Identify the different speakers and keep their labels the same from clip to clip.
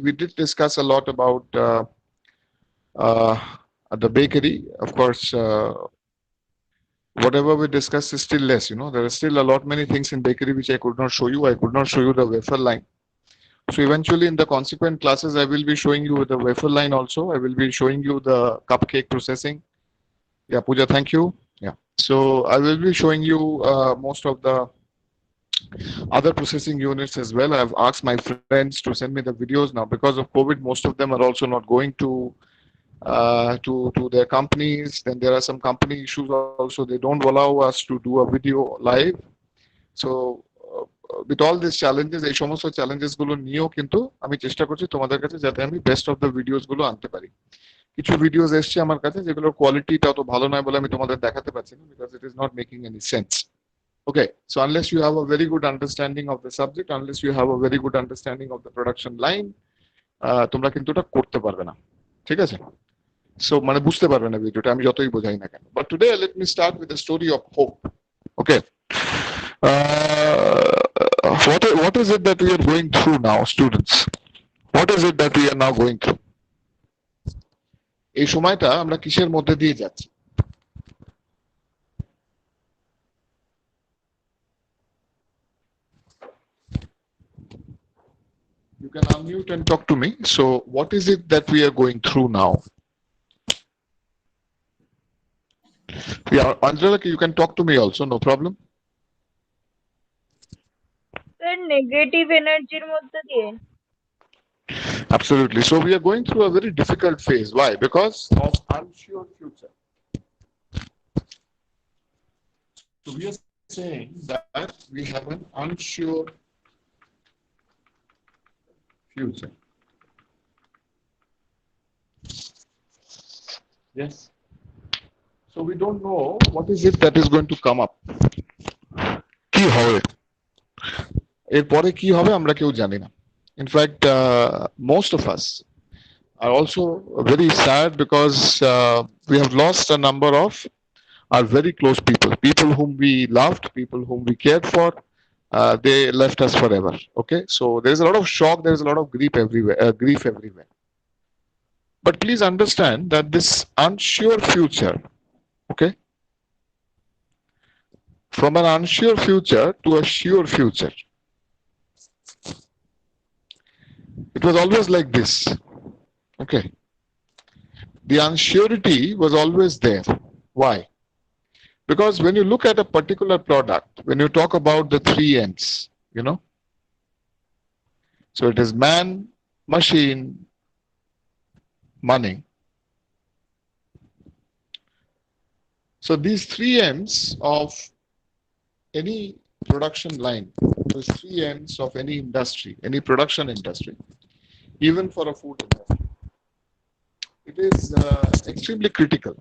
Speaker 1: we did discuss a lot about uh, the bakery. Of course, whatever we discussed is still less. There are still a lot many things in bakery which I could not show you. I could not show you the wafer line. So eventually, in the consequent classes, I will be showing you the wafer line also. I will be showing you the cupcake processing. Yeah, Pooja, thank you. Yeah. So I will be showing you most of the other processing units as well. I've asked my friends to send me the videos now because of COVID. Most of them are also not going to their companies. Then there are some company issues also. They don't allow us to do a video live. So with all these challenges, এই সমস্ত challenges গুলো নিয়েও কিন্তু আমি চেষ্টা করছি তোমাদের কাছে যাতে আমি বেস্ট অফ দ্য ভিডিওস গুলো আনতে পারি। কিছু ভিডিওস এসছে আমার কাছে যেগুলোর কোয়ালিটিটা অত ভালো নয় বলে আমি তোমাদের দেখাতে পারছি না, because it is not making any sense. Okay, so unless you have a very good understanding of the subject, unless you have a very good understanding of the production line, তোমরা কিন্তু এটা করতে পারবে না, ঠিক আছে? সো মানে বুঝতে পারবে না ভিডিওটা আমি যতই বোঝাই না কেন। But today let me start with the story of hope. Okay, what is it that we are going through now, students? What is it that we are now going through? এই সময়টা আমরা কিসের মধ্যে দিয়ে যাচ্ছি? You can unmute and talk to me. So what is it that we are going through now? Yeah, Angela, you can talk to me also, no problem.
Speaker 2: Sir, negative energy মধ্যে দিয়ে।
Speaker 1: Absolutely. So we are going through a very difficult phase. Why? Because of unsure future. So we are saying that we have an unsure future. Yes. So we don't know what is it that is going to come up. কি হবে? এরপরে কি হবে আমরা কেউ জানি না। In fact, most of us are also very sad because we have lost a number of our very close people, people whom we loved, people whom we cared for. They left us forever. Okay, so there is a lot of shock, there is a lot of grief everywhere. But please understand that this unsure future, okay, from an unsure future to a sure future, it was always like this. Okay, the unsurety was always there. Why? Because when you look at a particular product, when you talk about the 3 M's, so it is man, machine, money. So these 3 M's of any production line, those 3 M's of any industry, any production industry, even for a food industry, it is extremely critical.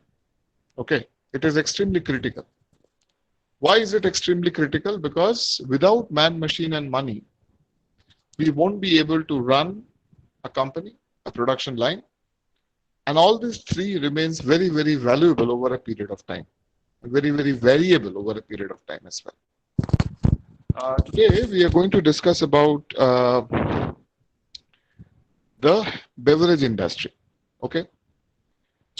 Speaker 1: Okay, it is extremely critical. Why is it extremely critical? Because without man, machine, and money, we won't be able to run a company, a production line, and all these 3 remains very, very valuable over a period of time, very, very variable over a period of time as well. Today we are going to discuss about the beverage industry. Okay,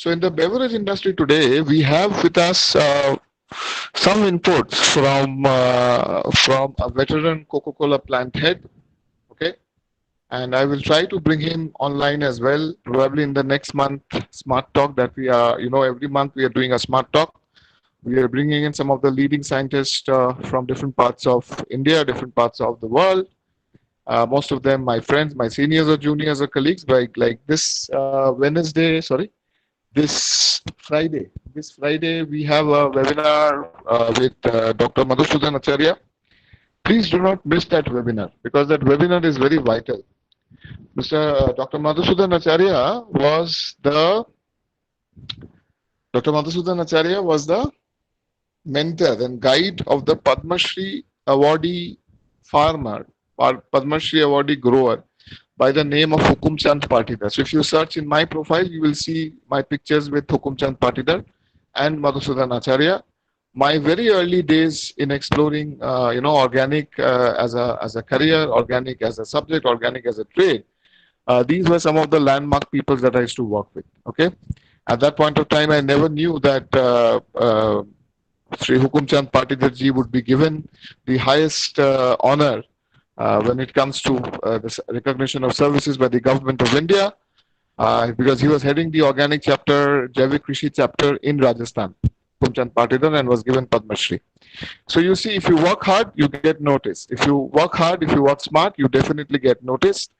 Speaker 1: so in the beverage industry today we have with us some inputs from a veteran Coca-Cola plant head. Okay, and I will try to bring him online as well, probably in the next month smart talk that we are, every month we are doing a smart talk. We are bringing in some of the leading scientists from different parts of India, different parts of the world. Most of them my friends, my seniors or juniors or colleagues. Like this Friday we have a webinar with Dr. Madhusudan Acharya. Please do not miss that webinar because that webinar is very vital. Dr. Madhusudan Acharya was the mentor and guide of the Padma Shri awardee farmer, Padma Shri awardee grower by the name of Hukum Chand Patidar. So if you search in my profile, you will see my pictures with Hukum Chand Patidar and Madhusudan Acharya. My very early days in exploring, organic as a career, organic as a subject, organic as a trade, These were some of the landmark people that I used to work with. Okay, at that point of time, I never knew that Sri Hukumchand Patidar would be given the highest honor when it comes to the recognition of services by the government of India, because he was heading the organic chapter, Jaivik Krishi chapter in Rajasthan, Hukumchand Patidar, and was given Padma Shri. So you see, if you work hard, you get noticed. If you work hard, if you work smart, you definitely get noticed.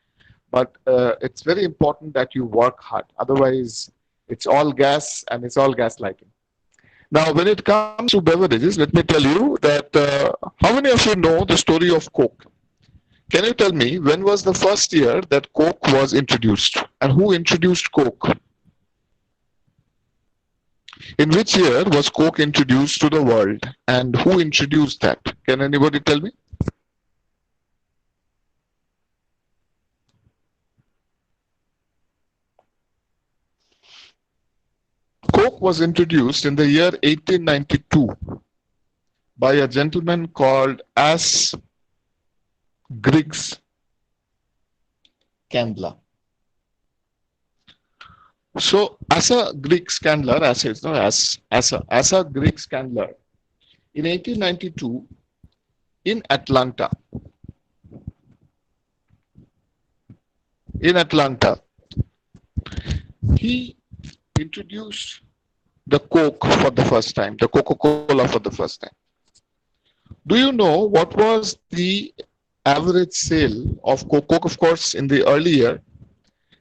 Speaker 1: But it's very important that you work hard. Otherwise, it's all gas and it's all gaslighting. Now, when it comes to beverages, let me tell you that how many of you know the story of Coke? Can you tell me when was the first year that Coke was introduced? And who introduced Coke? In which year was Coke introduced to the world? And who introduced that? Can anybody tell me? Coke was introduced in the year 1892 by a gentleman called As Griggs Candler. So, Asa Griggs Candler, Asa Griggs Candler, in 1892 in Atlanta, he introduced the Coke for the first time, the Coca-Cola for the first time. Do you know what was the average sale of Coke? Of course, in the early year,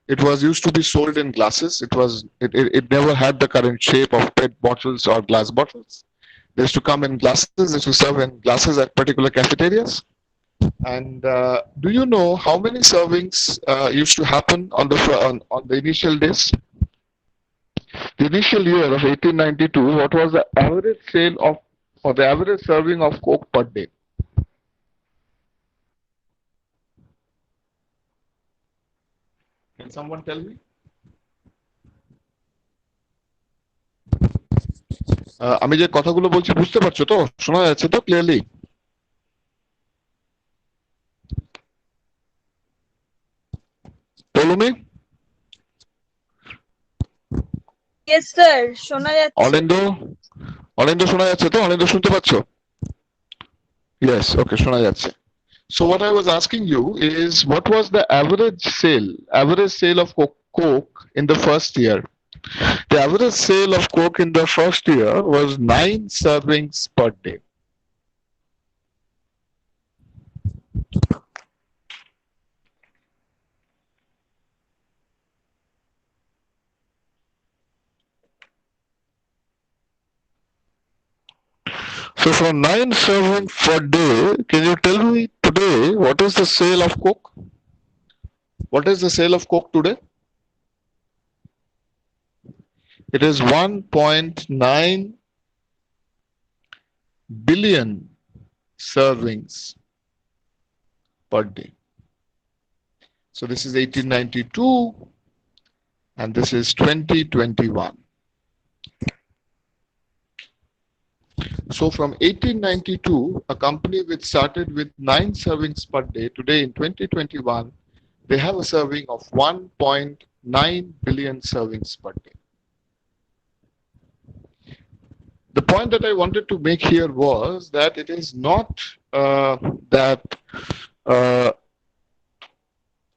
Speaker 1: it was used to be sold in glasses. It never had the current shape of PET bottles or glass bottles. They used to come in glasses. They used to serve in glasses at particular cafeterias. And do you know how many servings used to happen on the initial days? The initial year of 1892, what was the average sale of or the average serving of Coke per day? Can someone tell me? আমি যে কথাগুলো বলছি বুঝতে পারছো তো? শোনা যাচ্ছে তো clearly? Follow me?
Speaker 2: Yes, sir. শোনা যাচ্ছে।
Speaker 1: অলিন্দ শোনা যাচ্ছে তো? অলিন্দ শুনতে পাচ্ছ? Yes, okay, শোনা যাচ্ছে. So what I was asking you is, what was the average sale of Coke in the first year? The average sale of Coke in the first year was 9 servings per day. So from 9 servings per day, can you tell me today what is the sale of Coke? What is the sale of Coke today? It is 1.9 billion servings per day. So this is 1892 and this is 2021. So from 1892, a company which started with 9 servings per day, today in 2021, they have a serving of 1.9 billion servings per day. The point that I wanted to make here was that it is not that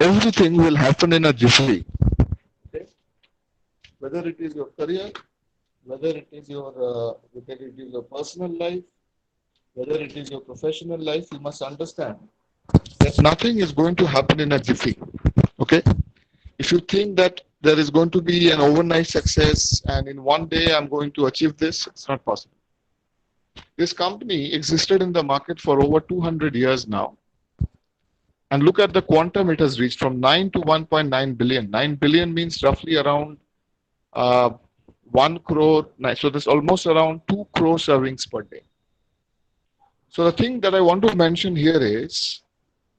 Speaker 1: everything will happen in a jiffy. Okay? Whether it is your career, whether it is your personal life, whether it is your professional life, you must understand that nothing is going to happen in a jiffy. Okay? If you think that there is going to be an overnight success and in one day I'm going to achieve this, it's not possible. This company existed in the market for over 200 years now. And look at the quantum it has reached from 9 to 1.9 billion. 9 billion means roughly around 1 crore. So there's almost around 2 crore servings per day. So the thing that I want to mention here is,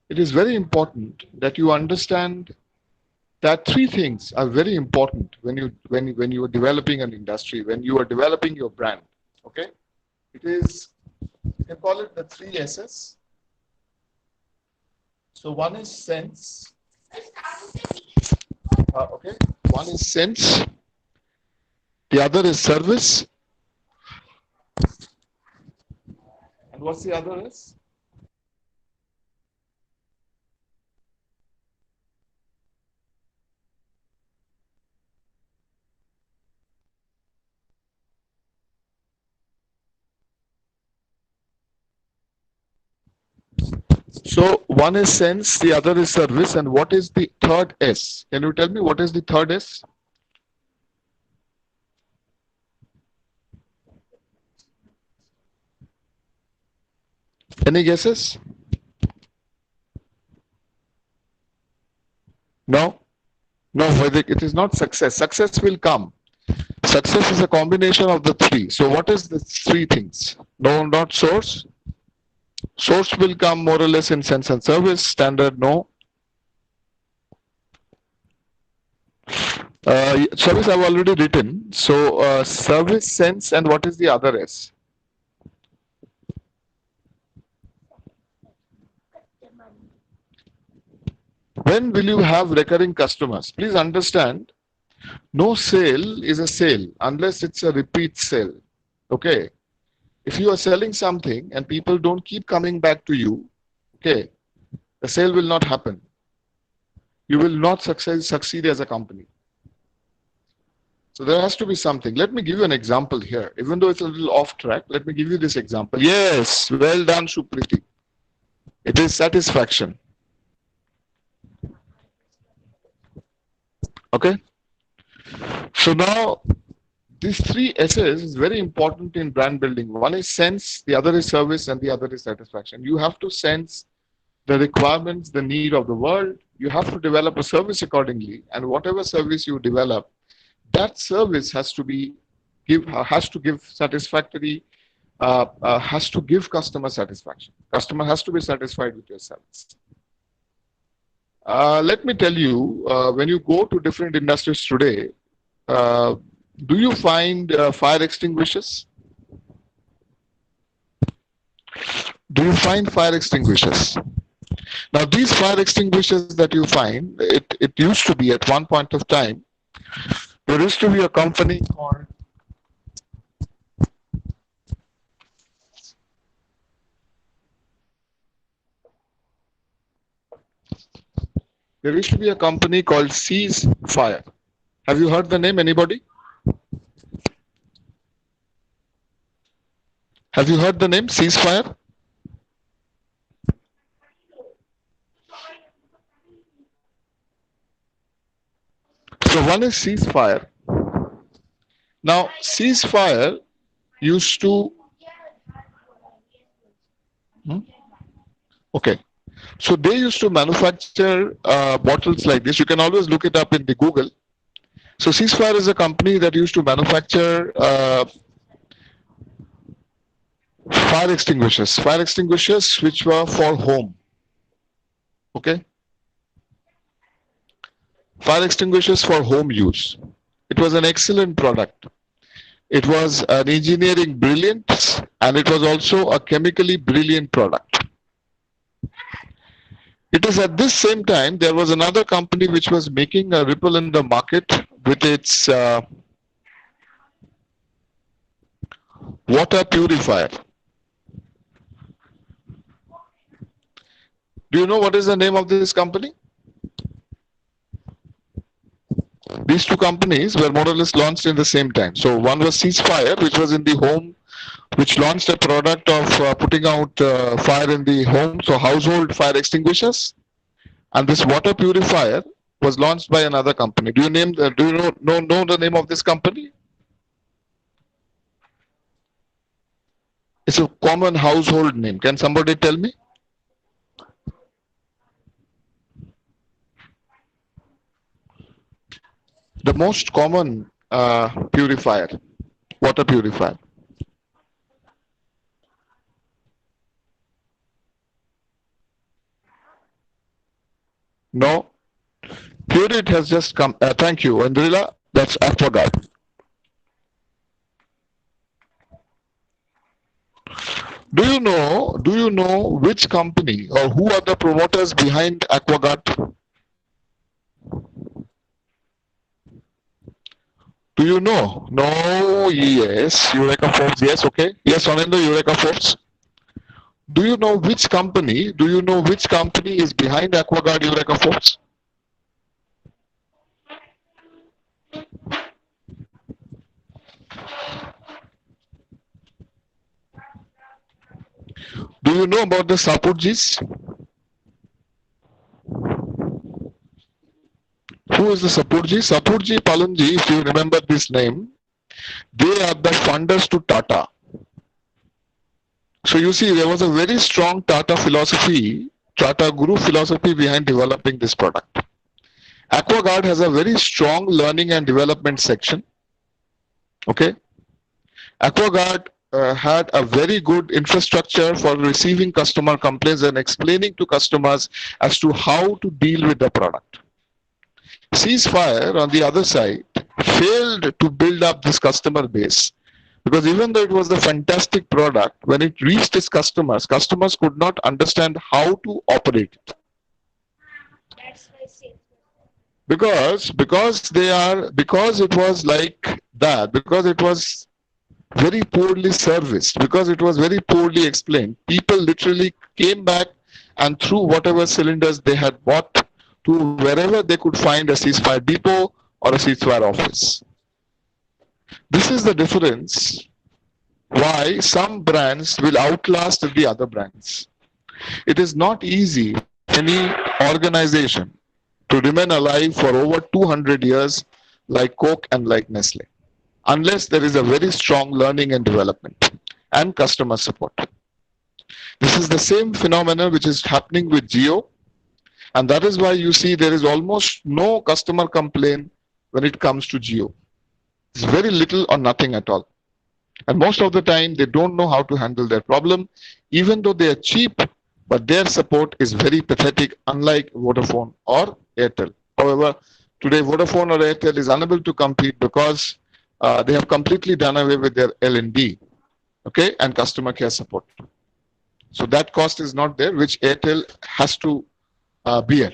Speaker 1: it is very important that you understand that 3 things are very important when you are developing an industry, when you are developing your brand. Okay? It is, you can call it the 3 S's. So one is sense, Okay. One is sense, the other is service, and what's the other is? So one is sense, the other is service, and what is the third S? Can you tell me what is the third S? Any guesses? No? No, Vaidik, it is not success. Success will come. Success is a combination of the three. So what is the three things? No, not source. Source will come more or less in sense and service. Standard, no. Service I've already written. So service, sense, and what is the other S? When will you have recurring customers? Please understand, no sale is a sale unless it's a repeat sale. Okay. If you are selling something and people don't keep coming back to you, okay, the sale will not happen. You will not succeed as a company. So there has to be something. Let me give you an example here. Even though it's a little off track, let me give you this example. Yes, well done, Supriti. It is satisfaction. Okay. So now these three S's is very important in brand building. One is sense, the other is service, and the other is satisfaction. You have to sense the requirements, the need of the world. You have to develop a service accordingly, and whatever service you develop, that service has to give satisfactory, has to give customer satisfaction. Customer has to be satisfied with your service. Let me tell you, when you go to different industries today, uh, do you find fire extinguishers? Do you find fire extinguishers? Now, these fire extinguishers that you find, it used to be at one point of time, there used to be a company called Cease Fire. Have you heard the name? Anybody? Have you heard the name Ceasefire? So one is Ceasefire. Now, Ceasefire used to. Hmm? Okay. So they used to manufacture bottles like this. You can always look it up in the Google. So Ceasefire is a company that used to manufacture fire extinguishers which were for home. Okay. Fire extinguishers for home use. It was an excellent product. It was an engineering brilliance, and it was also a chemically brilliant product. It is at this same time there was another company which was making a ripple in the market with its water purifier. Do you know what is the name of this company? These two companies were more or less launched in the same time. So one was Ceasefire, which was in the home, which launched a product of putting out fire in the home, so household fire extinguishers. And this water purifier was launched by another company. Do you know the name of this company? It's a common household name. Can somebody tell me? The most common purifier, water purifier. No. Purit has just come. Thank you, Andrila. That's AquaGuard. Do you know which company or who are the promoters behind AquaGuard? Do you know? No, yes. Eureka Forbes, yes, okay. Yes, Ananda, Eureka Forbes. Do you know which company? Do you know which company is behind AquaGuard Eureka Forbes? Do you know about the Sapurjis? Who is the Sapurji? Sapurji Palunji, if you remember this name, they are the funders to Tata. So you see, there was a very strong Tata philosophy, Tata Guru philosophy behind developing this product. AquaGuard has a very strong learning and development section. Okay. AquaGuard had a very good infrastructure for receiving customer complaints and explaining to customers as to how to deal with the product. Ceasefire, on the other side, failed to build up this customer base because even though it was a fantastic product, when it reached its customers, customers could not understand how to operate it. Because it was like that, because it was very poorly serviced, because it was very poorly explained, people literally came back and threw whatever cylinders they had bought to wherever they could find a ceasefire depot or a ceasefire office. This is the difference why some brands will outlast the other brands. It is not easy for any organization to remain alive for over 200 years like Coke and like Nestle, unless there is a very strong learning and development and customer support. This is the same phenomenon which is happening with Jio, and that is why you see there is almost no customer complaint when it comes to Jio. It's very little or nothing at all. And most of the time, they don't know how to handle their problem, even though they are cheap, but their support is very pathetic, unlike Vodafone or Airtel. However, today Vodafone or Airtel is unable to compete because they have completely done away with their L&D, okay, and customer care support. So that cost is not there, which Airtel has to bear.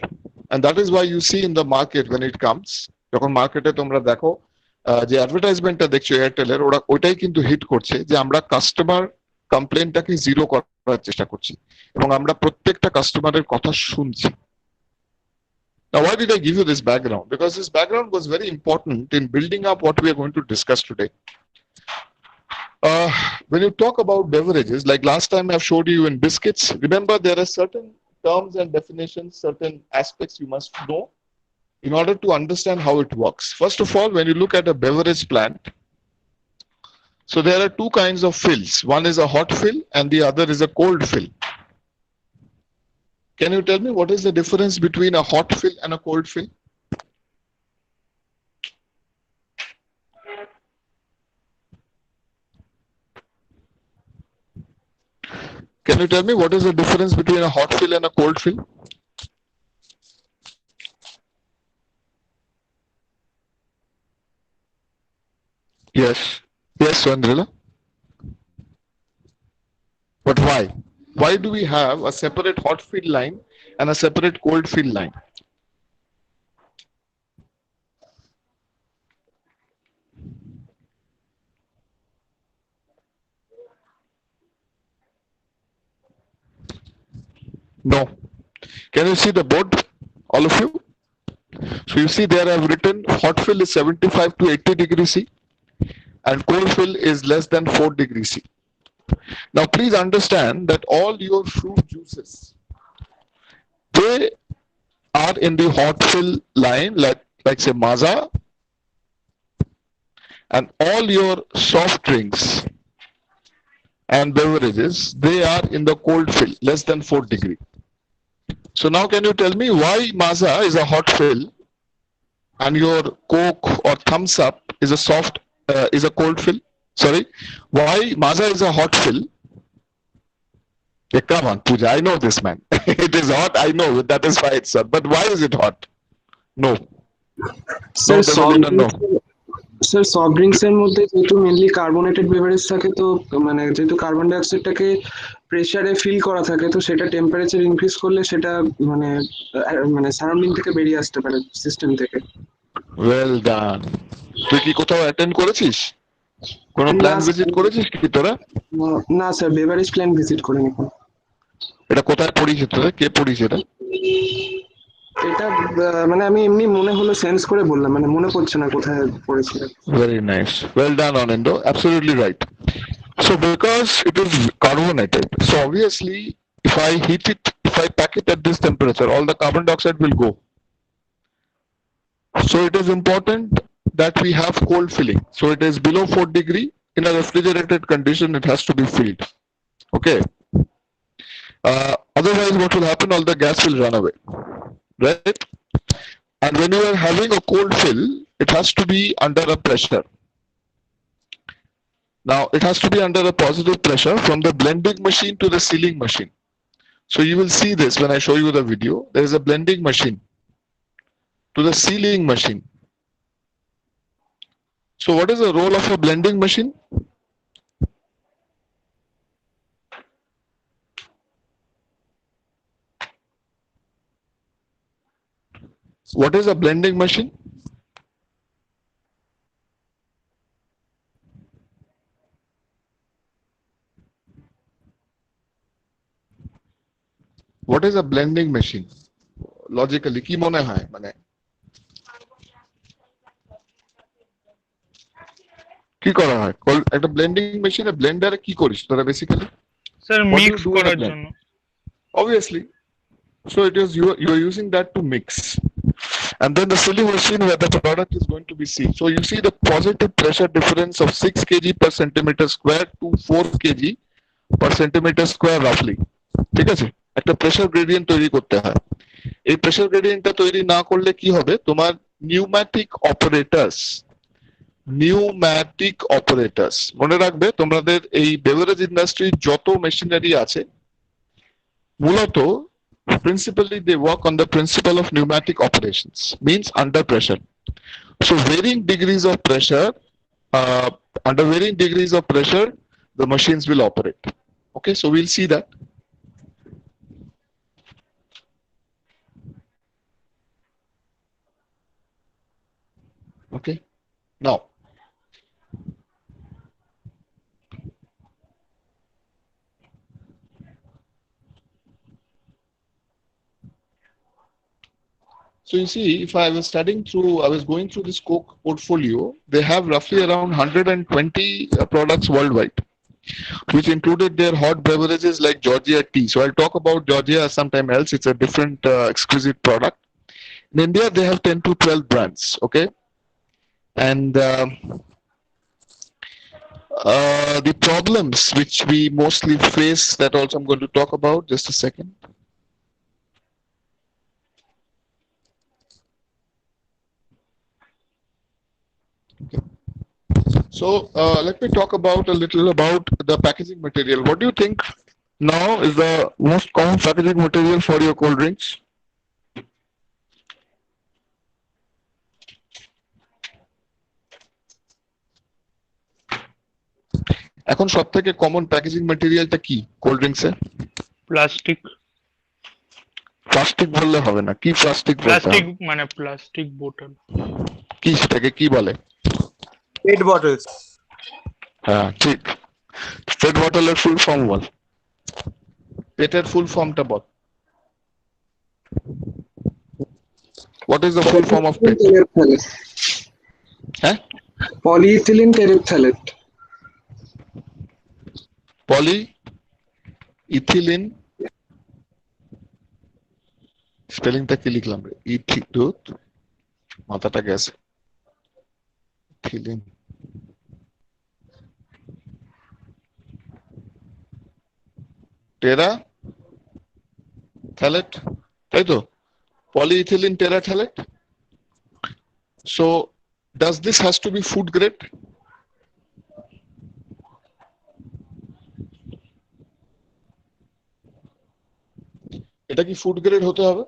Speaker 1: And that is why you see in the market when it comes, যখন মার্কেটে তোমরা দেখো যে অ্যাডভার্টাইজমেন্টটা দেখছো এয়ারটেলের, ওরা ওইটাই কিন্তু hit করছে যে আমরা কাস্টমার কমপ্লেনটাকে জিরো করার চেষ্টা করছি এবং আমরা প্রত্যেকটা কাস্টমারের কথা শুনছি। Now, why did I give you this background? Because this background was very important in building up what we are going to discuss today. When you talk about beverages, like last time I've showed you in biscuits, remember there are certain terms and definitions, certain aspects you must know in order to understand how it works. First of all, when you look at a beverage plant, so there are two kinds of fills. One is a hot fill and the other is a cold fill. Can you tell me what is the difference between a hot fill and a cold fill? Can you tell me what is the difference between a hot fill and a cold fill? Yes. Yes, Swandrila. But why? Why do we have a separate hot fill line and a separate cold fill line? No. Can you see the board, all of you? So you see there I have written hot fill is 75 to 80 degrees C and cold fill is less than 4 degrees C. Now please understand that all your fruit juices, they are in the hot fill line, like say Maaza, and all your soft drinks and beverages, they are in the cold fill, less than 4 degree. So now can you tell me why Maaza is a hot fill and your Coke or Thumbs Up is a cold fill? Sorry, why Maaza is a hot fill? Yeah, come on, Pooja, I know this, man. It is hot, I know, that is why it's hot. But why is it hot? No.
Speaker 3: Sir,
Speaker 1: No.
Speaker 3: Sir soft drinks এর মধ্যে যেহেতু mainly carbonated beverage থাকে, তো মানে যেহেতু carbon die অক্সাইডটাকে প্রেসারে feel করা থাকে, তো সেটা টেম্পারেচার ইনক্রিজ করলে সেটা মানে সারাউন্ডিং থেকে বেরিয়ে আসতে পারে সিস্টেম থেকে।
Speaker 1: Well done. তুই কি কোথাও অ্যাটেন্ড করেছিস? কোনো
Speaker 3: না
Speaker 1: প্ল্যান্ট ভিজিট করেছিস কি তোরা?
Speaker 3: না স্যার, বেভারেজ প্ল্যান্ট ভিজিট করিনি এখন।
Speaker 1: এটা কোথায় পড়িয়েছে তোরা? কে পড়িয়েছে এটা?
Speaker 3: এটা মানে আমি এমনি মনে হলো সেন্স করে বললাম, মানে মনে পড়ছে না কোথায় পড়েছিল।
Speaker 1: Very nice. Well done, Anando. Absolutely right. So because it is carbonated, so obviously if I heat it, if I pack it at this temperature, all the carbon dioxide will go. So it is important that we have cold filling. So it is below 4 degree. In a refrigerated condition, it has to be filled. Okay. Otherwise, what will happen? All the gas will run away. Right? And when you are having a cold fill, it has to be under a pressure. Now, it has to be under a positive pressure from the blending machine to the sealing machine. So you will see this when I show you the video. There is a blending machine to the sealing machine. So what is the role of a blending machine? What is a blending machine? What is a blending machine? Logically, কি মনে হয় মানে কি করা হয়? একটা blending মেশিনে ব্লেন্ডারে কি করিস তোরা basically?
Speaker 4: Sir
Speaker 1: What do you
Speaker 4: mix
Speaker 1: do in a
Speaker 4: করার
Speaker 1: blend?
Speaker 4: জন্য।
Speaker 1: Obviously. So it is you are using that to mix. And then the sealing machine where the product is going to be sealed. So you see the positive pressure difference of 6 kg per centimeter square to 4 kg per centimeter square roughly. ঠিক আছে? একটা pressure gradient তৈরি করতে হয়। এই pressure গ্রেডিয়েন্টটা তৈরি না করলে কি হবে? তোমার নিউম্যাটিক অপারেটরস মনে রাখবে, তোমাদের এই বেভারেজ ইন্ডাস্ট্রির যত মেশিনারি আছে মূলত principally they work on the principle of pneumatic operations, means under pressure. So varying degrees of pressure, under varying degrees of pressure, the machines will operate. Okay, so we'll see that. Okay, now so you see, if I was going through this Coke portfolio, they have roughly around 120 products worldwide, which included their hot beverages like Georgia tea. So I'll talk about Georgia sometime else. It's a different exquisite product. In India, they have 10 to 12 brands. Okay, and the problems which we mostly face, that also I'm going to talk about. Just a second. Okay. So let me talk about a little about the packaging material. What do you think now is the most common packaging material for your cold drinks? এখন সবথেকে common packaging ম্যাটেরিয়ালটা কি cold drinks এ?
Speaker 4: Plastic.
Speaker 1: Plastic বললে হবে না, কি plastic?
Speaker 4: Plastic মানে plastic বোতল।
Speaker 1: কি সেটাকে কি বলে?
Speaker 5: পেট বটলস।
Speaker 1: হ্যাঁ ঠিক, পেট বটলের ফুল ফর্ম বল। পেটের ফুল ফর্মটা বল। What is the full form of PET? হ্যাঁ,
Speaker 3: পলিইথিলিন টেরেপথ্যালেট।
Speaker 1: পলিইথিলিন স্পেলিংটা কি লিখলাম রে? ইথিডুত মাথাটা গেছে। ইথিলিন টেরা থ্যালেট, তাই তো? Polyethylene terephthalate. So does this has to be food grade? এটা কি ফুড গ্রেড হতে হবে?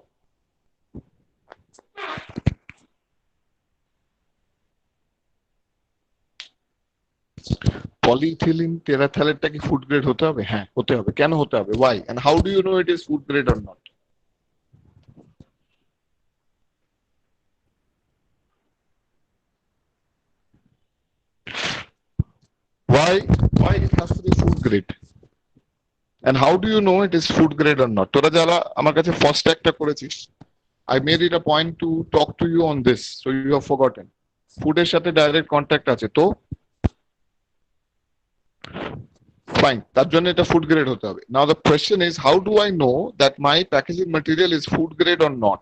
Speaker 1: Polyethylene terephthalate কি ফুড গ্রেড হতে হবে? হ্যাঁ হতে হবে। কেন হতে হবে? Why? And how do you know it is food grade or not? Why? Why it has to be food grade? And how do you know it is food grade or not? তোরা যারা আমার কাছে first একটা করেছিস, I made it a point to talk to you on this, so you have forgotten. ফুডের সাথে direct contact আছে তো ফাইন, তার জন্য এটা ফুড গ্রেড হতে হবে। Now the question is how do I know that my packaging material is food grade or not?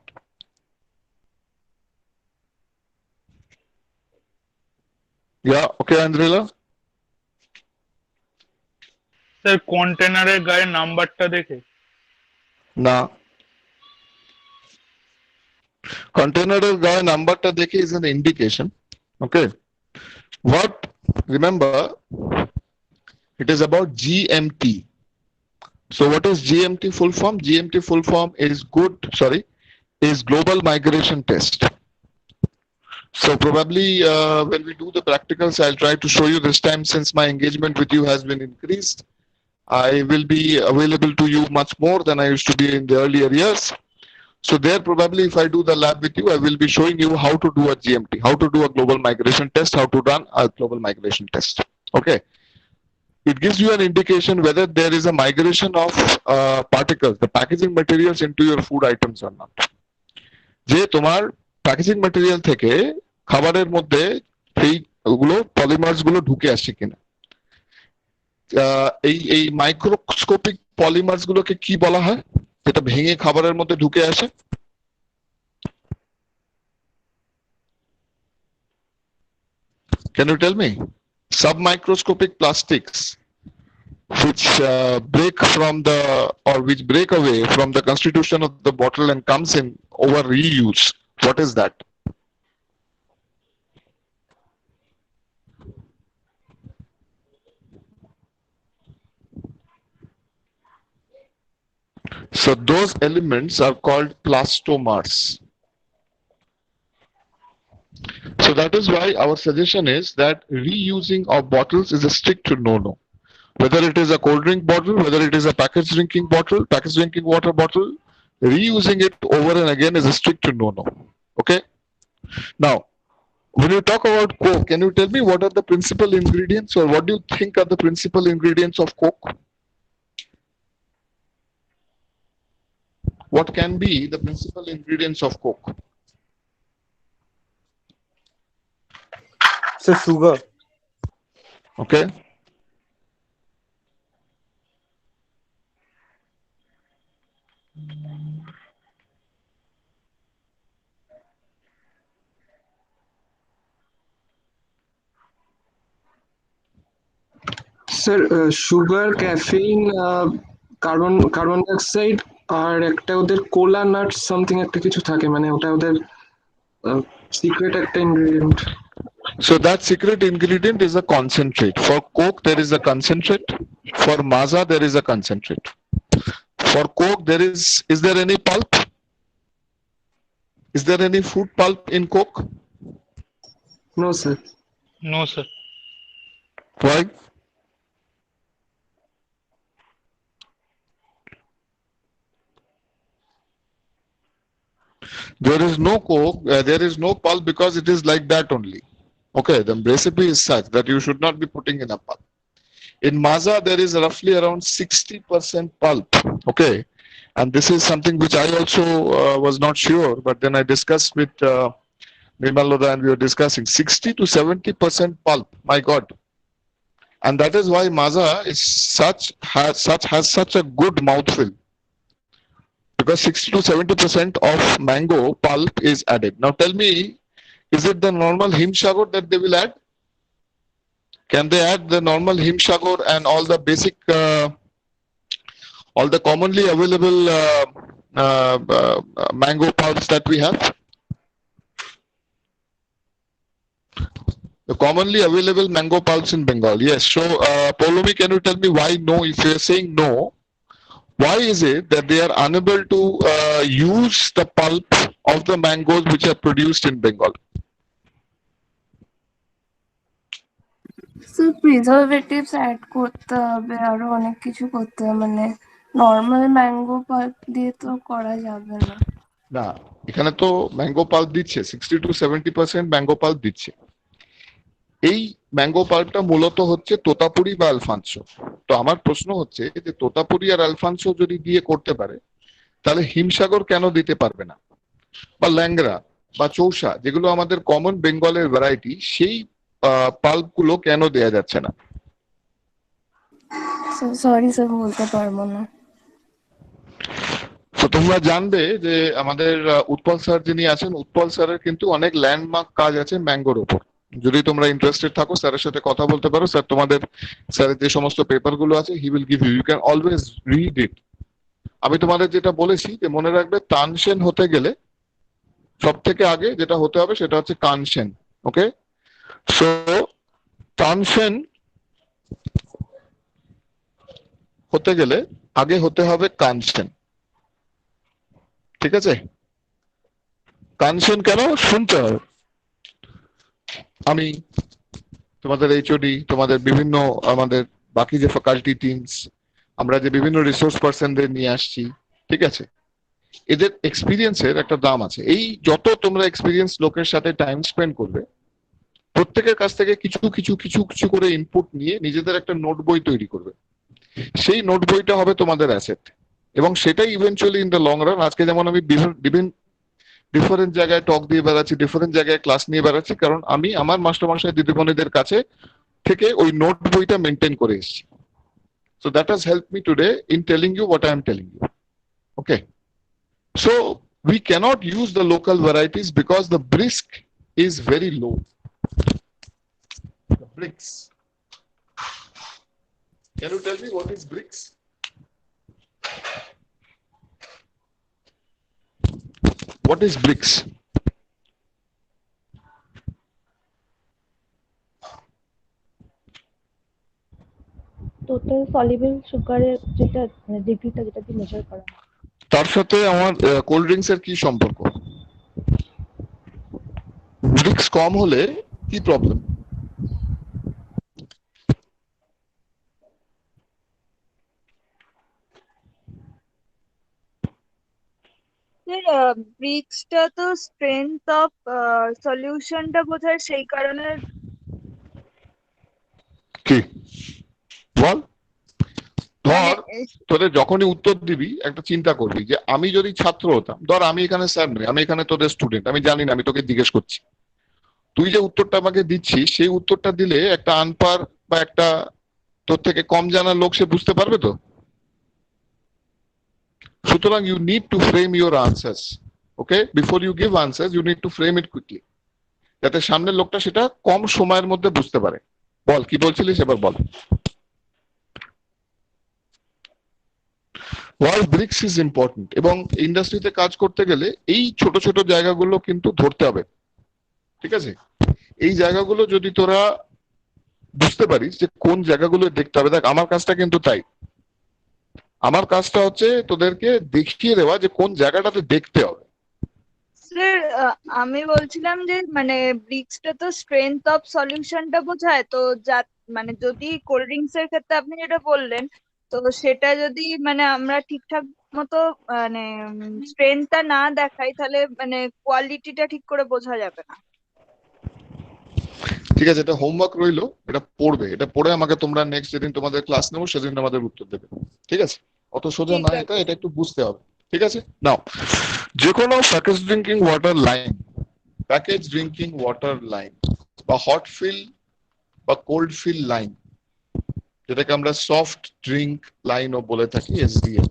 Speaker 1: Yeah, okay, Andrela?
Speaker 4: Sir কন্টেনারের গায়ে নাম্বারটা দেখে।
Speaker 1: না, কন্টেনারের গায়ে নাম্বারটা দেখে is an indication. Okay. What? Remember, it is about GMT. So what is GMT full form? GMT full form is Global Migration Test. So probably when we do the practicals, I'll try to show you this time, since my engagement with you has been increased. I will be available to you much more than I used to be in the earlier years. So there probably if I do the lab with you, I will be showing you how to do a GMT, how to do a global migration test, how to run a global migration test. Okay. It gives you an indication whether there is a migration of particles, the packaging materials into your food items or not. যে তোমার packaging material থেকে খাবারের মধ্যে এইগুলো polymers গুলো ঢুকে আসছে কিনা। এই মাইক্রোস্কোপিক পলিমার্স গুলোকে কি বলা হয় যেটা ভেঙে খাবারের মধ্যে ঢুকে আসে? Can you tell me? Submicroscopic plastics which break from the or which break away from the constitution of the bottle and comes in over reuse. What is that? So those elements are called plastomers. So that is why our suggestion is that reusing of bottles is a strict no-no. Whether it is a cold drink bottle, whether it is a packaged drinking water bottle, reusing it over and again is a strict no-no. Okay. Now, when you talk about Coke, can you tell me what are the principal ingredients, or what do you think are the principal ingredients of Coke? What can be the principal ingredients of Coke?
Speaker 5: So sugar.
Speaker 1: Okay.
Speaker 3: Sir sugar, caffeine, carbon dioxide আর একটা ওদের কোলা nut something একটা কিছু থাকে, মানে ওটা ওদের secret একটা ingredient.
Speaker 1: So that secret ingredient is a concentrate. For Coke, there is a concentrate. For Maaza, there is a concentrate. For Coke, is there any pulp? Is there any fruit pulp in Coke?
Speaker 3: No sir.
Speaker 4: No sir.
Speaker 1: Why? There is no Coke, there is no pulp because it is like that only. Okay, the recipe is such that you should not be putting in a pulp. In Maaza, there is roughly around 60% pulp. Okay, and this is something which I also was not sure, but then I discussed with Nirmal Lodha and we were discussing 60 to 70% pulp. My God. And that is why Maaza is has such a good mouthfeel. Because 60 to 70% of mango pulp is added. Now tell me, is it the normal himshagor that they will add? Can they add the normal himshagor and all the basic, all the commonly available mango pulps that we have? The commonly available mango pulps in Bengal, yes. So, Polomi, can you tell me why no? If you are saying no, why is it that they are unable to use the pulp of the mangoes which are produced in Bengal?
Speaker 6: So preservatives add করতে হবে, আরো অনেক কিছু করতে হবে, মানে normal mango pulp দিয়ে তো করা যাবে না।
Speaker 1: না, এখানে তো ম্যাঙ্গো পাল্প দিচ্ছে, 60 to 70% ম্যাঙ্গো পাল্প দিচ্ছে। এই ম্যাঙ্গো পাল্পটা মূলত হচ্ছে তোতাপুরি বা আলফানসো। তো আমার প্রশ্ন হচ্ছে যে তোতাপুরি আর আলফানসো যদি দিয়ে করতে পারে, তাহলে হিমসাগর কেন দিতে পারবে না, বা ল্যাংরা বা চৌসা, যেগুলো আমাদের কমন বেঙ্গলের ভ্যারাইটি, সেই পাল্প গুলো কেন দেয়া যাচ্ছে না?
Speaker 6: সরি স্যার, বলতে পারবো না।
Speaker 1: তো তোমরা জানবে যে আমাদের উৎপল স্যার যিনি আছেন, উৎপল স্যারের কিন্তু অনেক ল্যান্ডমার্ক কাজ আছে ম্যাঙ্গোর উপর। যদি তোমরা ইন্টারেস্টেড থাকো, স্যারের সাথে কথা বলতে পারো। স্যার তোমাদের, স্যারের যে সমস্ত পেপার গুলো আছে, he will give you, you can always read it. আমি তোমাদের যেটা বলেছি যে মনে রাখবে, তানসেন হতে গেলে সব থেকে আগে যেটা হতে হবে সেটা হচ্ছে কানসেন। ওকে, সো তানসেন হতে গেলে আগে হতে হবে কানসেন। ঠিক আছে? কানসেন কেন শুনতে হবে। আমি তোমাদের এইচওডি, তোমাদের বিভিন্ন আমাদের বাকি যে ফ্যাকাল্টি টিমস, আমরা যে বিভিন্ন রিসোর্স পার্সনদের নিয়ে আসছি, ঠিক আছে, এদের এক্সপিরিয়েন্সের একটা দাম আছে। এই যত তোমরা এক্সপিরিয়েন্স লোকের সাথে টাইম স্পেন্ড করবে, প্রত্যেকের কাছ থেকে কিছু কিছু কিছু কিছু করে ইনপুট নিয়ে নিজেদের একটা নোট বই তৈরি করবে। সেই নোট বইটা হবে তোমাদের অ্যাসেট, এবং সেটাই eventually in the long run. আজকে যেমন আমি বিভিন্ন ডিফারেন্ট জায়গায় টক দিয়ে বেড়াচ্ছি, ডিফারেন্ট জায়গায় ক্লাস নিয়ে বেড়াচ্ছি, কারণ আমি আমার মাস্টারমশাই দিদিমণিদের কাছে থেকে ওই নোট বইটা মেনটেন করে এসেছি। So that has helped me today in telling you what I am telling you. Okay. So we cannot use the local varieties because the brisk is very low. The Brix. Can you tell me what is Brix? What is Brix?
Speaker 2: Total soluble সুগারের যেটা ডিগ্রিটা যেটা দিয়ে measure করা হয়।
Speaker 1: তার সাথে আমার কোল্ড ড্রিঙ্কস এর কি সম্পর্ক? ব্রিক্স কম হলে কি প্রবলেম?
Speaker 2: স্যার ব্রিক্সটা তো স্ট্রেংথ অফ সলিউশনটা বোঝায়, সেই কারণে
Speaker 1: কি বল?
Speaker 2: মানে
Speaker 1: ধর, তোদের যখনই উত্তর দিবি একটা চিন্তা করবি যে আমি যদি ছাত্র হতাম, ধর আমি এখানে স্যার নই, আমি এখানে তোদের স্টুডেন্ট, আমি জানি না, আমি তোকে জিজ্ঞেস করছি, তুই যে উত্তরটা আমাকে দিচ্ছিস সেই উত্তরটা দিলে একটা আনপাড় বা একটা তোর থেকে কম জানা লোক সে বুঝতে পারবে তো? সুতরাং you need to frame your answers. Okay, before you give answers you need to frame it quickly, যাতে সামনের লোকটা সেটা কম সময়ের মধ্যে বুঝতে পারে। বল, কি বলছিলিস এবার বল। ওয়াই ব্রিক্স ইজ ইম্পর্টেন্ট, এবং ইন্ডাস্ট্রিতে কাজ করতে গেলে এই ছোট ছোট জায়গাগুলো কিন্তু ধরতে হবে। ঠিক আছে? এই জায়গাগুলো যদি তোরা বুঝতে পারিস যে কোন জায়গাগুলো দেখতে হবে, দেখ আমার কাজটা কিন্তু তাই। আমার কাজটা হচ্ছে তোদেরকে দেখিয়ে দেওয়া যে কোন জায়গাটাতে দেখতে হবে।
Speaker 2: স্যার আমি বলছিলাম যে মানে ব্রিক্সটা তো স্ট্রেংথ অফ সলিউশনটা বোঝায়, তো যা মানে যদি কোল্ড ড্রিঙ্কস এর ক্ষেত্রে আপনি যেটা বললেন, তো সেটা যদি মানে আমরা ঠিকঠাক মতো মানে স্ট্রেংথটা না দেখাই, তাহলে মানে কোয়ালিটিটা ঠিক করে বোঝা যাবে না।
Speaker 1: ঠিক আছে, এটা হোমওয়ার্ক রইলো, এটা পড়বে, এটা পড়ে আমাকে তোমরা নেক্সট যেদিন তোমাদের ক্লাস নেবো সেদিন আমাদের উত্তর দেবে। ঠিক আছে? অত সোজা
Speaker 2: ঠিক
Speaker 1: না
Speaker 2: আছে।
Speaker 1: এটা, এটা একটু বুঝতে হবে। ঠিক আছে? নাও, যে কোনো package drinking water line, package drinking water line বা হট ফিল বা কোল্ড ফিল লাইন, যেটাকে আমরা সফট ড্রিঙ্ক লাইনও বলে থাকি, এসডিএল,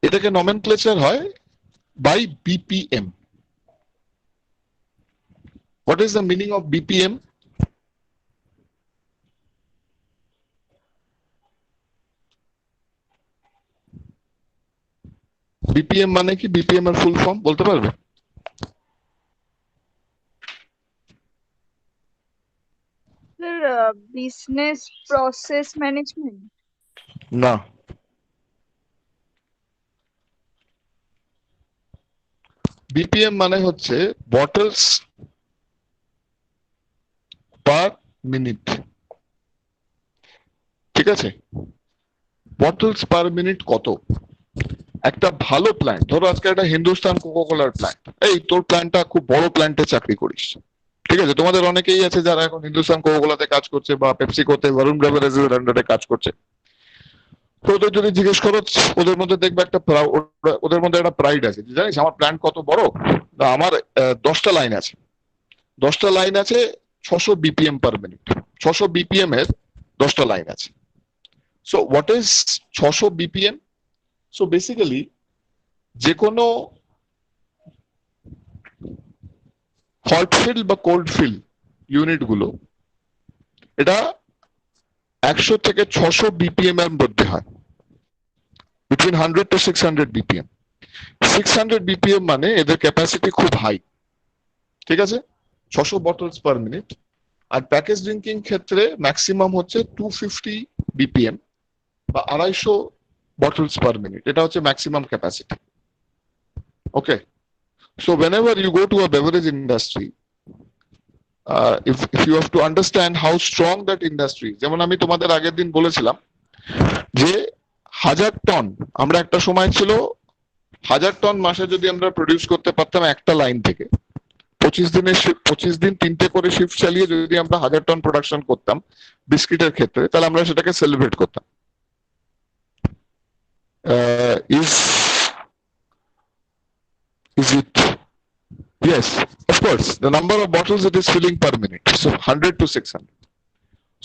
Speaker 1: এটাকে নমেনক্লেচার হয় by BPM. What is the meaning of BPM? BPM মানে কি? BPM এর ফুল ফর্ম বলতে পারবে?
Speaker 2: Sir business process management.
Speaker 1: না, BPM মানে হচ্ছে বটলস পার মিনিট। ঠিক আছে? বটলস পার মিনিট কত? একটা ভালো প্ল্যান্ট, ধরো আজকে একটা হিন্দুস্তান কোকো কোলার প্ল্যান্ট, এই তোর প্ল্যান্টটা খুব বড় প্ল্যান্টে চাকরি করিস, ঠিক ঠিক আছে, তোমাদের অনেকেই আছে যারা এখন হিন্দুস্তান কোকোকোলাতে কাজ করছে বা পেপসিকোতে বরুণ বেভারেজের আন্ডারে কাজ করছে। তো ওদের যদি জিজ্ঞেস করো, ওদের মধ্যে দেখবে একটা ওদের মধ্যে একটা প্রাইড আছে, জানিস আমার প্ল্যান্ট কত বড়, না আমার 10টা লাইন আছে, 10টা লাইন আছে 600 বিপিএম পার মিনিট, 600 বিপিএম এর 10টা লাইন আছে। So what is 600 BPM? So basically যে কোনো হট ফিল বা কোল্ড ফিল ইউনিট গুলো এটা 100 থেকে 600 বিপিএম এর মধ্যে হয়, বিটুইন 100 to 600 বিপিএম। 600 বিপিএম মানে এদের ক্যাপাসিটি খুব হাই, ঠিক আছে, 600 বটলস পার মিনিট। আর প্যাকেজ ড্রিঙ্কিং ক্ষেত্রে ম্যাক্সিমাম হচ্ছে 250 বিপিএম বা 250 বটলস পার মিনিট, এটা হচ্ছে maximum capacity. Okay, so whenever you go to a beverage industry, if you have to understand how strong that industry, যেমন আমি তোমাদের আগের দিন বলেছিলাম যে 1000 টন, আমরা একটা সময় ছিল 1000 টন মাসে যদি আমরা প্রডিউস করতে পারতাম একটা লাইন থেকে, 25 দিন 3টে করে শিফট চালিয়ে যদি আমরা 1000 টন প্রোডাকশন করতাম বিস্কিটের ক্ষেত্রে, তাহলে আমরা সেটাকে সেলিব্রেট করতাম। Is it? Yes, of course. The number of bottles it is filling per minute, so 100 to 600.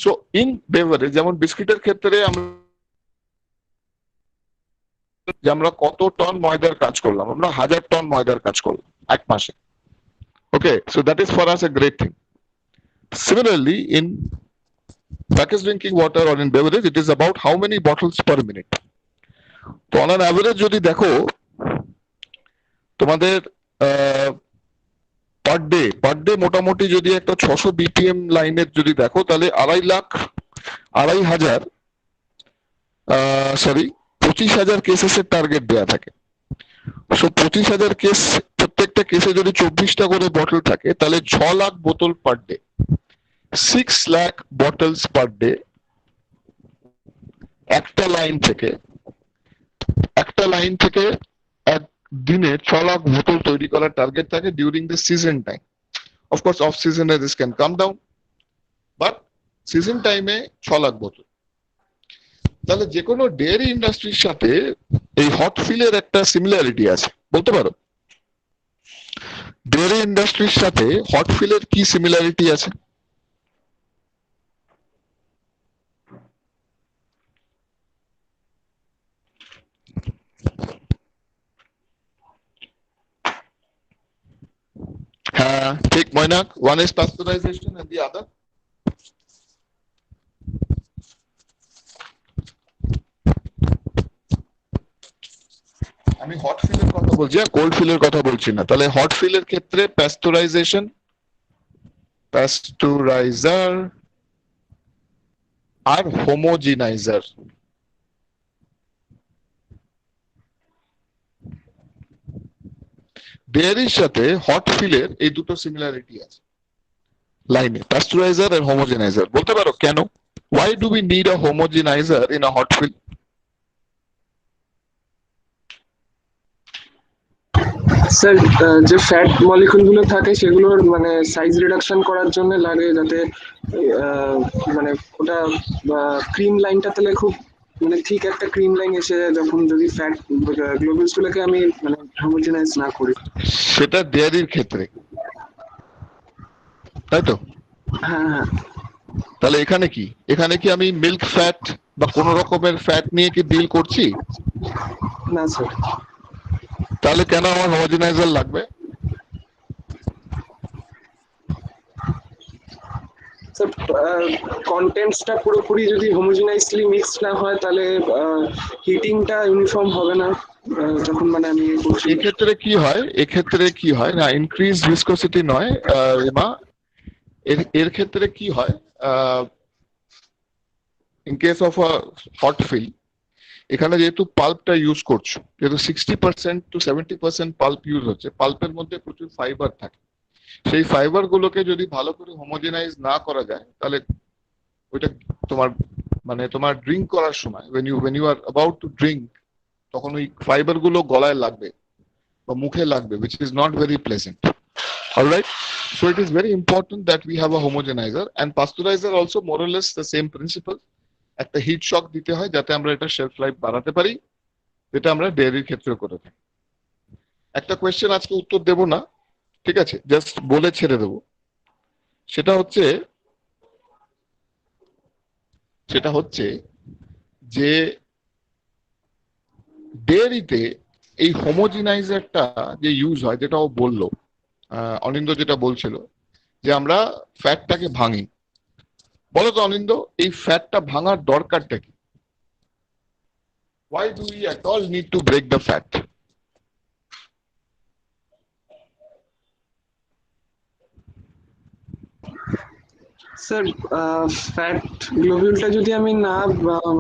Speaker 1: So in beverage, যেমন বিস্কিটের ক্ষেত্রে আমরা কত টন ময়দার কাজ করলাম, আমরা 1000 টন ময়দার কাজ করলাম এক মাসে। Okay, so that is for us a great thing. Similarly, in packaged drinking water or in beverage, it is about how many bottles per minute. তো on an average যদি দেখো তোমাদের পার ডে মোটামুটি যদি একটা 600 বিপিএম লাইনের যদি দেখো, তাহলে 25,000 কেসেসের টার্গেট দেওয়া থাকে। সো 25,000 কেস, প্রত্যেকটা কেসে যদি 24টা করে বটল থাকে, তাহলে 6 লাখ বোতল per day, 6 lakh bottles per day একটা লাইন থেকে এক দিনে 6 লাখ বোতল তৈরি করার টার্গেট থাকে during the season time. Of course off সিজনে this can come down, but season টাইমে 6 লাখ বোতল। তাহলে যে কোনো ডেয়ারি ইন্ডাস্ট্রির সাথে এই হট ফিলের একটা সিমিলারিটি আছে, বলতে পারো ডেয়ারি ইন্ডাস্ট্রির সাথে হট ফিলের কি সিমিলারিটি আছে? ঠিক ময়নাক, one is pasteurization and the other? আমি হট ফিলের কথা বলছি আর কোল্ড ফিলের কথা বলছি না। তাহলে হট ফিলের ক্ষেত্রে প্যাস্টুরাইজার আর হোমোজিনাইজার, ডেয়ারির সাথে হট ফিলের এই দুটো সিমিলারিটি আছে লাইনে, প্যাস্টুরাইজার আর হোমোজেনাইজার। বলতে পারো কেন? Why do we need a homogenizer in a hot fill?
Speaker 3: Sir, যে ফ্যাট মলিকুল গুলো থাকে সেগুলোর মানে সাইজ রিডাকশন করার জন্য লাগে, যাতে মানে ওটা ক্রিম লাইনটা তাহলে খুব মানে ঠিক একটা ক্রিম লাইন এসে যায়, যখন যদি ফ্যাট গ্লোবুলস গুলোকে আমি মানে হোমোজেনাইজ না করি।
Speaker 1: সেটা ডেয়ারির ক্ষেত্রে, তাই তো?
Speaker 3: হ্যাঁ।
Speaker 1: তাহলে এখানে কি আমি মিল্ক ফ্যাট বা কোন রকমের ফ্যাট নিয়ে কি ডিল করছি?
Speaker 3: না স্যার।
Speaker 1: তাহলে কেন আমার হোমোজেনাইজার লাগবে?
Speaker 3: স্যার, কন্টেন্টসটা পুরোপুরি যদি হোমোজেনাইজলি মিক্সড না হয়, তাহলে হিটিংটা ইউনিফর্ম হবে না যখন মানে আমি করছি।
Speaker 1: এক্ষেত্রে কি হয় না, ইনক্রিজ ভিসকসিটি নয় এমা, এর ক্ষেত্রে কি হয়, in case of a hot fill, এখানে যেহেতু পাল্পটা ইউজ করছো, যেহেতু 60% to 70% পাল্প ইউজ হচ্ছে, পাল্পের মধ্যে প্রচুর ফাইবার থাকে। সেই ফাইবার গুলোকে যদি ভালো করে হোমোজেনাইজ না করা যায়, তাহলে ওইটা তোমার ড্রিঙ্ক করার সময় when you are about to drink, তখন ওই ফাইবার গুলো গলায় লাগবে বা মুখে লাগবে, which is not very pleasant. All right. So it is very important that we have a homogenizer, and pasteurizer also more or less the same principle. একটা hit শক দিতে হয় যাতে আমরা এটা শেলফ লাইফ বাড়াতে পারি, যেটা আমরা ডেয়ারির ক্ষেত্রে করে থাকি। একটা কোয়েশ্চেন আজকে উত্তর দেব না, ঠিক আছে, জাস্ট বলে ছেড়ে দেব। সেটা হচ্ছে যে ডেয়ারিতে এই হোমোজিনাইজারটা যে ইউজ হয়, যেটা ও বললো, অনিন্দ যেটা বলছিল যে আমরা ফ্যাটটাকে ভাঙি। বলো তো অনিন্দ, এই ফ্যাটটা ভাঙার দরকারটা কি? Why do we at all need to break the fat?
Speaker 3: Sir fat গ্লোবিউলটা যদি আমি না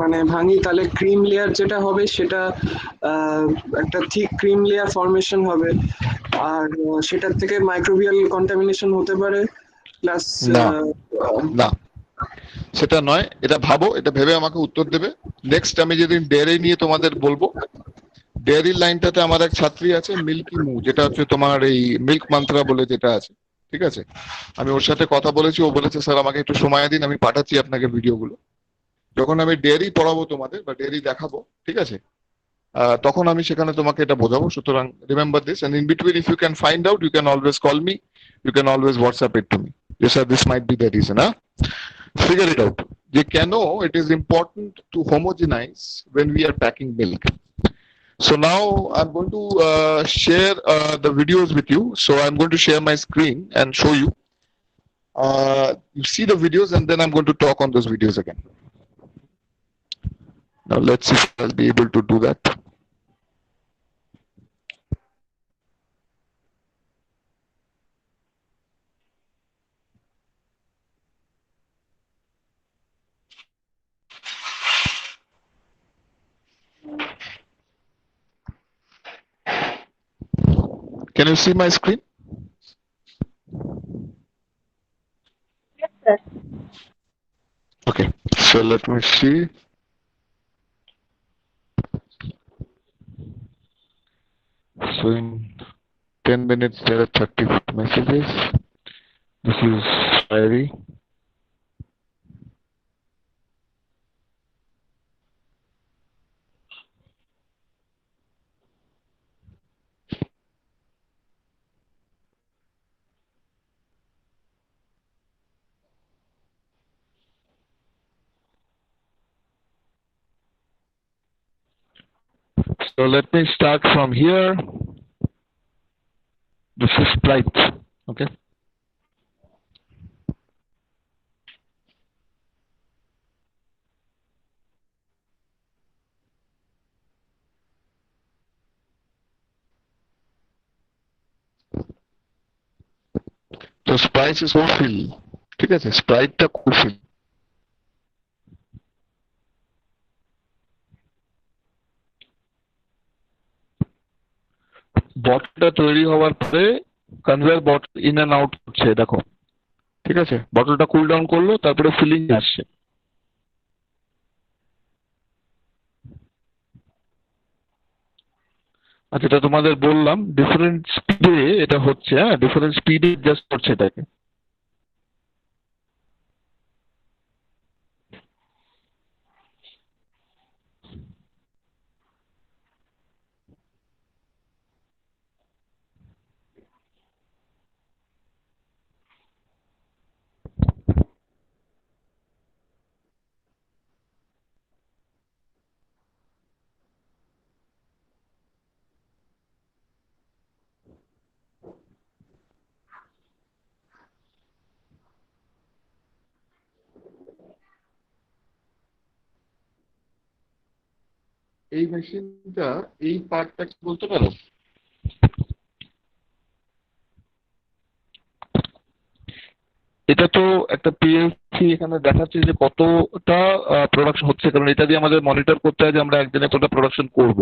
Speaker 3: মানে ভাঙি, তাহলে ক্রিম লেয়ার যেটা হবে সেটা একটা থিক ক্রিম লেয়ার ফর্মেশন হবে, আর সেটার থেকে মাইক্রোবিয়াল কন্টামিনেশন হতে পারে, প্লাস
Speaker 1: না না, সেটা নয়। এটা ভাবো, এটা ভেবে আমাকে উত্তর দেবে। নেক্সট আমি যেদিন ডেয়ারি নিয়ে তোমাদের বলবো, ডেয়ারি লাইনটাতে আমার এক ছাত্রী আছে মিল্কি মু, যেটা হচ্ছে তোমার এই মিল্ক মান্ত্রা বলে যেটা আছে, ঠিক আছে। আমি ওর সাথে কথা বলেছি, ও বলেছে স্যার আমাকে একটু সময় দিন, আমি পাঠাচ্ছি আপনাকে ভিডিওগুলো। যখন আমি ডেয়ারি পড়াবো তোমাদের বা ডেয়ারি দেখাবো, ঠিক আছে, তখন আমি সেখানে তোমাকে এটা বোঝাবো। সুতরাং remember this, and in between if you can find out, you can always call me, you can always WhatsApp it to me, যে sir this might be the reason. Figure it out যে কেন it is important to homogenize when we are packing milk. So now I'm going to share the videos with you. So I'm going to share my screen and show you. You see the videos, and then I'm going to talk on those videos again. Now let's see if I'll be able to do that. Can you see my screen?
Speaker 2: Yes, sir.
Speaker 1: Okay, so let me see. So in 10 minutes there are 30 messages. This is diary. So let me start from here. This is Sprite, okay? So Sprite is cool, ঠিক আছে, স্প্রাইটটা কুলফিল। বটলটা তৈরি হওয়ার পরে conveyor bottle in and out করছে, দেখো, ঠিক আছে। বটলটা cool down করলো, তারপরে ফিলিং আসছে। আচ্ছা, এটা তোমাদের বললাম ডিফারেন্ট স্পিডে এটা হচ্ছে, হ্যাঁ, ডিফারেন্ট স্পিডে অ্যাডজাস্ট করছে এটাকে। এই মেশিনটা, এই পার্টটা কি বলতে পারো? এটা তো একটা পিএলসি, এখানে দেখাচ্ছে যে কতটা প্রোডাকশন হচ্ছে, কারণ এটা দিয়ে আমাদের মনিটর করতে হয় যে আমরা একদিনে কতটা প্রোডাকশন করব,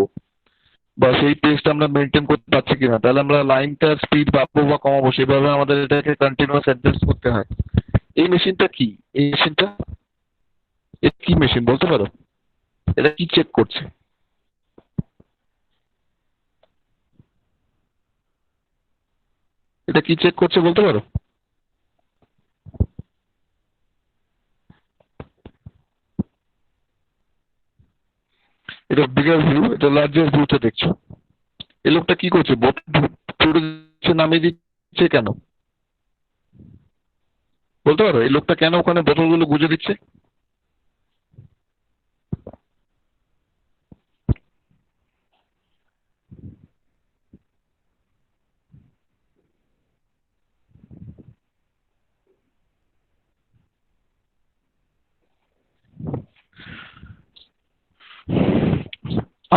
Speaker 1: বা সেই পেজটা আমরা মেনটেন করতে পারছি কিনা। তাহলে আমরা লাইনটার স্পিড বাড়াবো বা কমাবো, সেভাবে আমাদের এটাকে কন্টিনিউয়াস অ্যাডজাস্ট করতে হয়। এই মেশিনটা কি? এই মেশিনটা এটা কি মেশিন বলতে পারো? এটা কি চেক করছে? এটা কি চেক করছে বলতে পারো? এটা বিগার ভিউ, এটা লার্জার ভিউতে দেখছো। এই লোকটা কি করছে? বোতল নামিয়ে দিচ্ছে কেন বলতে পারো? এই লোকটা কেন ওখানে বোতলগুলো গুজে দিচ্ছে?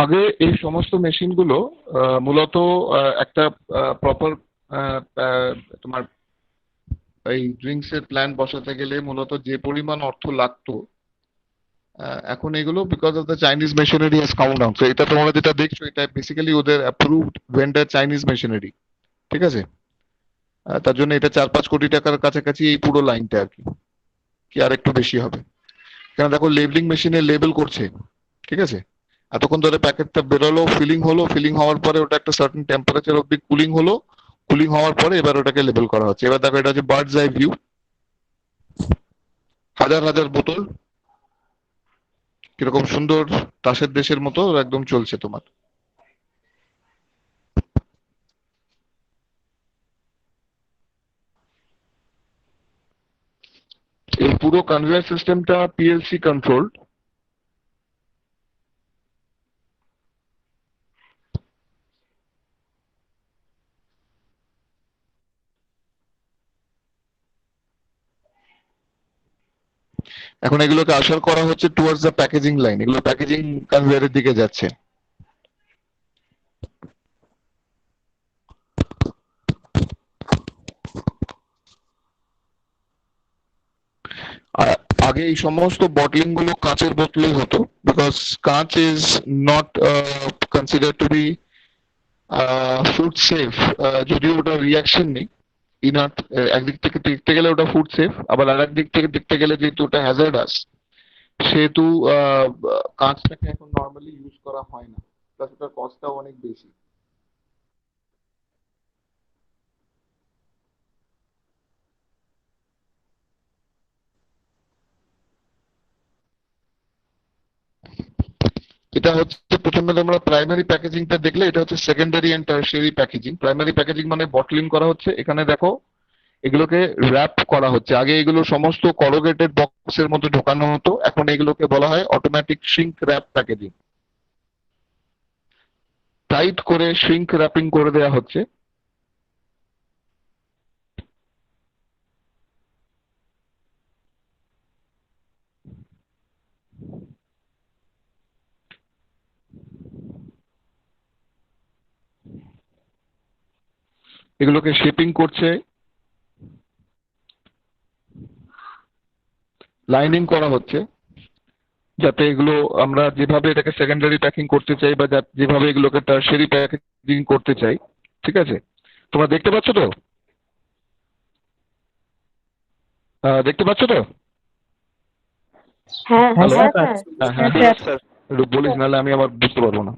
Speaker 1: আগে এই সমস্ত মেশিনগুলো মূলত একটা প্রপার তোমার এই ড্রিঙ্কস এর প্ল্যান বসাতে গেলে মূলত যে পরিমাণ অর্থ লাগতো, এখন এগুলো because of the Chinese machinery has come down. তো এটা তোমরা যেটা দেখছো এটা বেসিক্যালি ওদের অ্যাপ্রুভড ভেন্ডার চাইনিজ মেশিনারি, ঠিক আছে? তার জন্য এটা 4-5 কোটি টাকার কাছাকাছি এই পুরো লাইনটা আর কি, কি আর একটু বেশি হবে। কেন দেখো, লেবেলিং মেশিনে লেবেল করছে, ঠিক আছে? এতক্ষণ ধরে প্যাকেটটা বেরোলো, ফিলিং হলো, ফিলিং হওয়ার পরে ওটা একটা সার্টেন টেম্পারেচার অব্দি কুলিং হলো, কুলিং হওয়ার পরে এবার ওটাকে লেবেল করা হচ্ছে। এবার দেখো, এটা হচ্ছে বার্ডস আই ভিউ, হাজার হাজার বোতল কিরকম সুন্দর তাসের দেশের মতো একদম চলছে তোমার। এই পুরো কনভেয়ার সিস্টেমটা পিএলসি কন্ট্রোল। এখন এগুলোকে আসার করা হচ্ছে টুয়ার্ডস দ্য প্যাকেজিং লাইন, এগুলো প্যাকেজিং কনভেয়ারের দিকে যাচ্ছে। আগে এই সমস্ত বটলিং গুলো কাঁচের বোতলেই হতো, because kanch is not consider to be food safe. যদিও ওটা রিয়াকশন নেই, ইনার্ট, একদিক থেকে দেখতে গেলে ওটা ফুড সেফ, আবার আর একদিক থেকে দেখতে গেলে যেহেতু ওটা হ্যাজার্ডাস, সেহেতু কাঁচটাকে এখন নর্মালি ইউজ করা হয় না, প্লাস ওটার কস্টটাও অনেক বেশি। এটা হচ্ছে প্রথমে তোমরা প্রাইমারি প্যাকেজিংটা দেখলে, এটা হচ্ছে secondary and tertiary packaging. Primary packaging মানে বটলিং করা হচ্ছে, এখানে দেখো এগুলোকে র্যাপ করা হচ্ছে। আগে এগুলো সমস্ত করোগেটেড বক্সের মধ্যে ঢোকানো হতো, এখন এগুলোকে বলা হয় automatic shrink wrap packaging. Tight করে শ্রিঙ্ক র্যাপিং করে দেওয়া হচ্ছে। এগুলোকে শেপিং করছে, লাইনিং করা হচ্ছে, যাতে এগুলো আমরা যেভাবে এটাকে সেকেন্ডারি প্যাকিং করতে চাই বা যেভাবে এগুলোকে টার্সিয়ারি প্যাকেজিং করতে চাই, ঠিক আছে? তোমরা দেখতে পাচ্ছ তো? দেখতে পাচ্ছ তো?
Speaker 7: হ্যাঁ
Speaker 1: হ্যালো?
Speaker 7: হ্যাঁ স্যার
Speaker 1: হ্যাঁ হ্যাঁ
Speaker 7: হ্যাঁ
Speaker 1: হ্যাঁ, একটু বলিস, নাহলে আমি আবার বুঝতে পারবো না।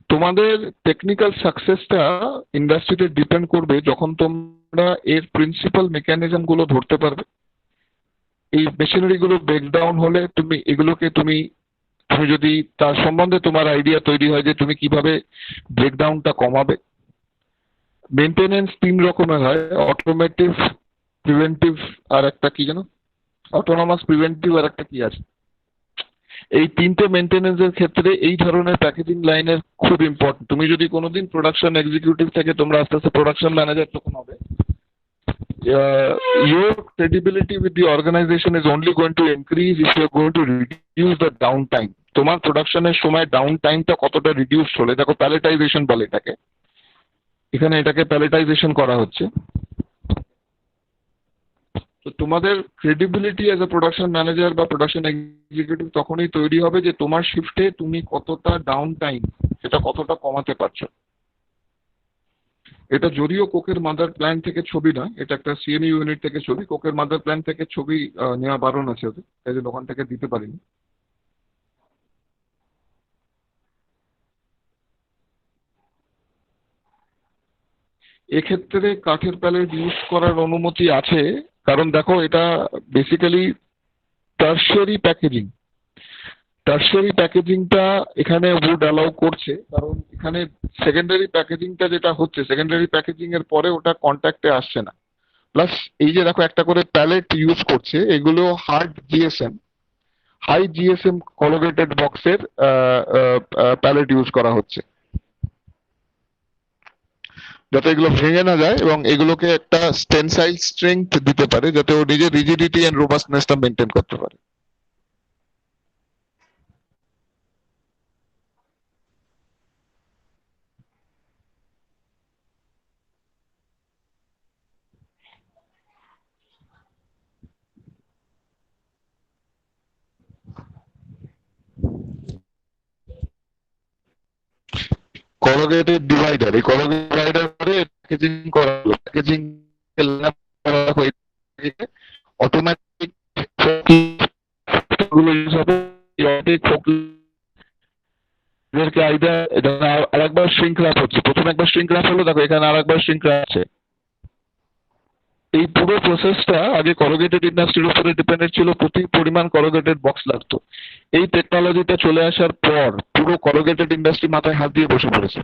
Speaker 1: তোমাদের টেকনিক্যাল সাকসেসটা ইন্ডাস্ট্রিতে ডিপেন্ড করবে যখন তোমরা এর প্রিন্সিপাল মেকানিজম গুলো ধরতে পারবে। এই মেশিনারি গুলো ব্রেকডাউন হলে তুমি যদি তার সম্বন্ধে তোমার আইডিয়া তৈরি হয় যে তুমি কিভাবে ব্রেকডাউনটা কমাবে। মেনটেনেন্স 3 রকমের হয়, অটোমেটিভ, প্রিভেন্টিভ, আর একটা কি যেন অটোনমাস, প্রিভেন্টিভ, আর একটা কি আছে। এই 3টে মেনটেনেন্সের ক্ষেত্রে এই ধরনের প্যাকেজিং লাইনের খুব ইম্পর্টেন্ট। তুমি যদি কোনোদিন প্রোডাকশন এক্সিকিউটিভ থেকে তোমরা আস্তে আস্তে প্রোডাকশন ম্যানেজার তখন হবে, your credibility with the organization is only going to increase if you are going to reduce the downtime. তোমার প্রোডাকশনের সময় ডাউন টাইমটা কতটা রিডিউস হলে, দেখো প্যালেটাইজেশন বলে এটাকে, এখানে এটাকে প্যালেটাইজেশন করা হচ্ছে। তো তোমাদের credibility as a production manager বা প্রোডাকশন এক্সিকিউটিভ তখনই তৈরি হবে যে তোমার শিফটে তুমি কতটা ডাউন টাইম, সেটা কতটা কমাতে পারছো। এটা যদিও কোকের মাদার প্ল্যান থেকে ছবি নয়, এটা একটা সিএমই ইউনিট থেকে ছবি। কোকের মাদার প্ল্যান থেকে ছবি নেওয়া বারণ আছে ওদের, তাই জন্য ওখান থেকে দিতে পারিনি। এক্ষেত্রে কাঠের প্যালেট ইউজ করার অনুমতি আছে, কারণ দেখো এটা বেসিক্যালি টার্সিয়ারি প্যাকেজিং। টার্সিয়ারি প্যাকেজিংটা এখানে উড অ্যালাউ করছে, কারণ এখানে সেকেন্ডারি প্যাকেজিংটা যেটা হচ্ছে, সেকেন্ডারি প্যাকেজিং এর পরে ওটা কন্ট্যাক্টে আসছে না। প্লাস এই যে দেখো একটা করে প্যালেট ইউজ করছে, এগুলো হার্ড জিএসএম, হাই জিএসএম কলোগেটেড বক্সের প্যালেট ইউজ করা হচ্ছে, যাতে এগুলো ভেঙে না যায় এবং এগুলোকে একটা টেনসাইল স্ট্রেংথ দিতে পারে, যাতে ও নিজের রিজিডিটি এন্ড রোবাস্টনেসটা মেনটেন করতে পারে। কলোগেটেড ডিভাইডার, এই কলোগেটেড ডিভাইডার করে প্যাকেজিং করা হলো, প্যাকেজিং করা হয়ে অটোমেটিক গুলো ইউজ হবে। এদেরকে আইডিয়া আরেকবার শ্রিঙ্ক র্যাপ হচ্ছে, প্রথম একবার শ্রিঙ্ক র্যাপ হলো, দেখো এখানে আরেকবার শ্রিঙ্ক র্যাপ আছে। এই পুরো প্রসেসটা আগে করোগেটেড ইন্ডাস্ট্রির উপরে ডিপেন্ডেন্ট ছিল, প্রতি পরিমাণ করোগেটেড বক্স লাগতো। এই টেকনোলজিটা চলে আসার পর পুরো করোগেটেড ইন্ডাস্ট্রি মাথায় হাত দিয়ে বসে পড়েছে।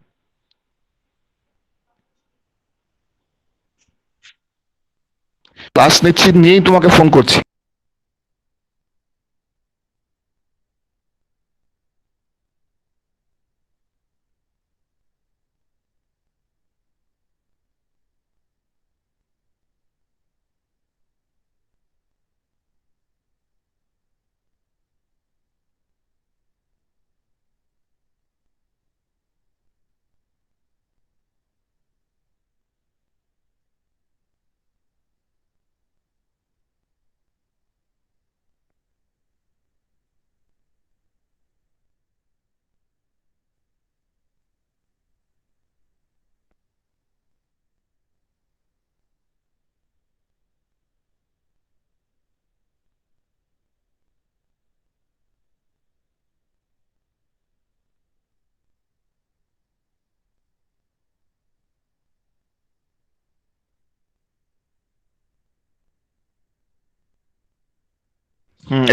Speaker 1: ক্লাস নিচ্ছি, নিয়েই তোমাকে ফোন করছি।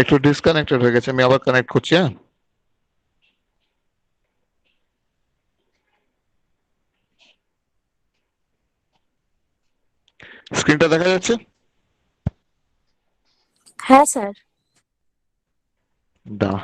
Speaker 1: একটু ডিসকানেক্টেড হয়ে গেছে, আমি আবার কানেক্ট করছি। হ্যাঁ, স্ক্রিনটা দেখা যাচ্ছে?
Speaker 6: হ্যাঁ স্যার।
Speaker 1: দাঁড়া,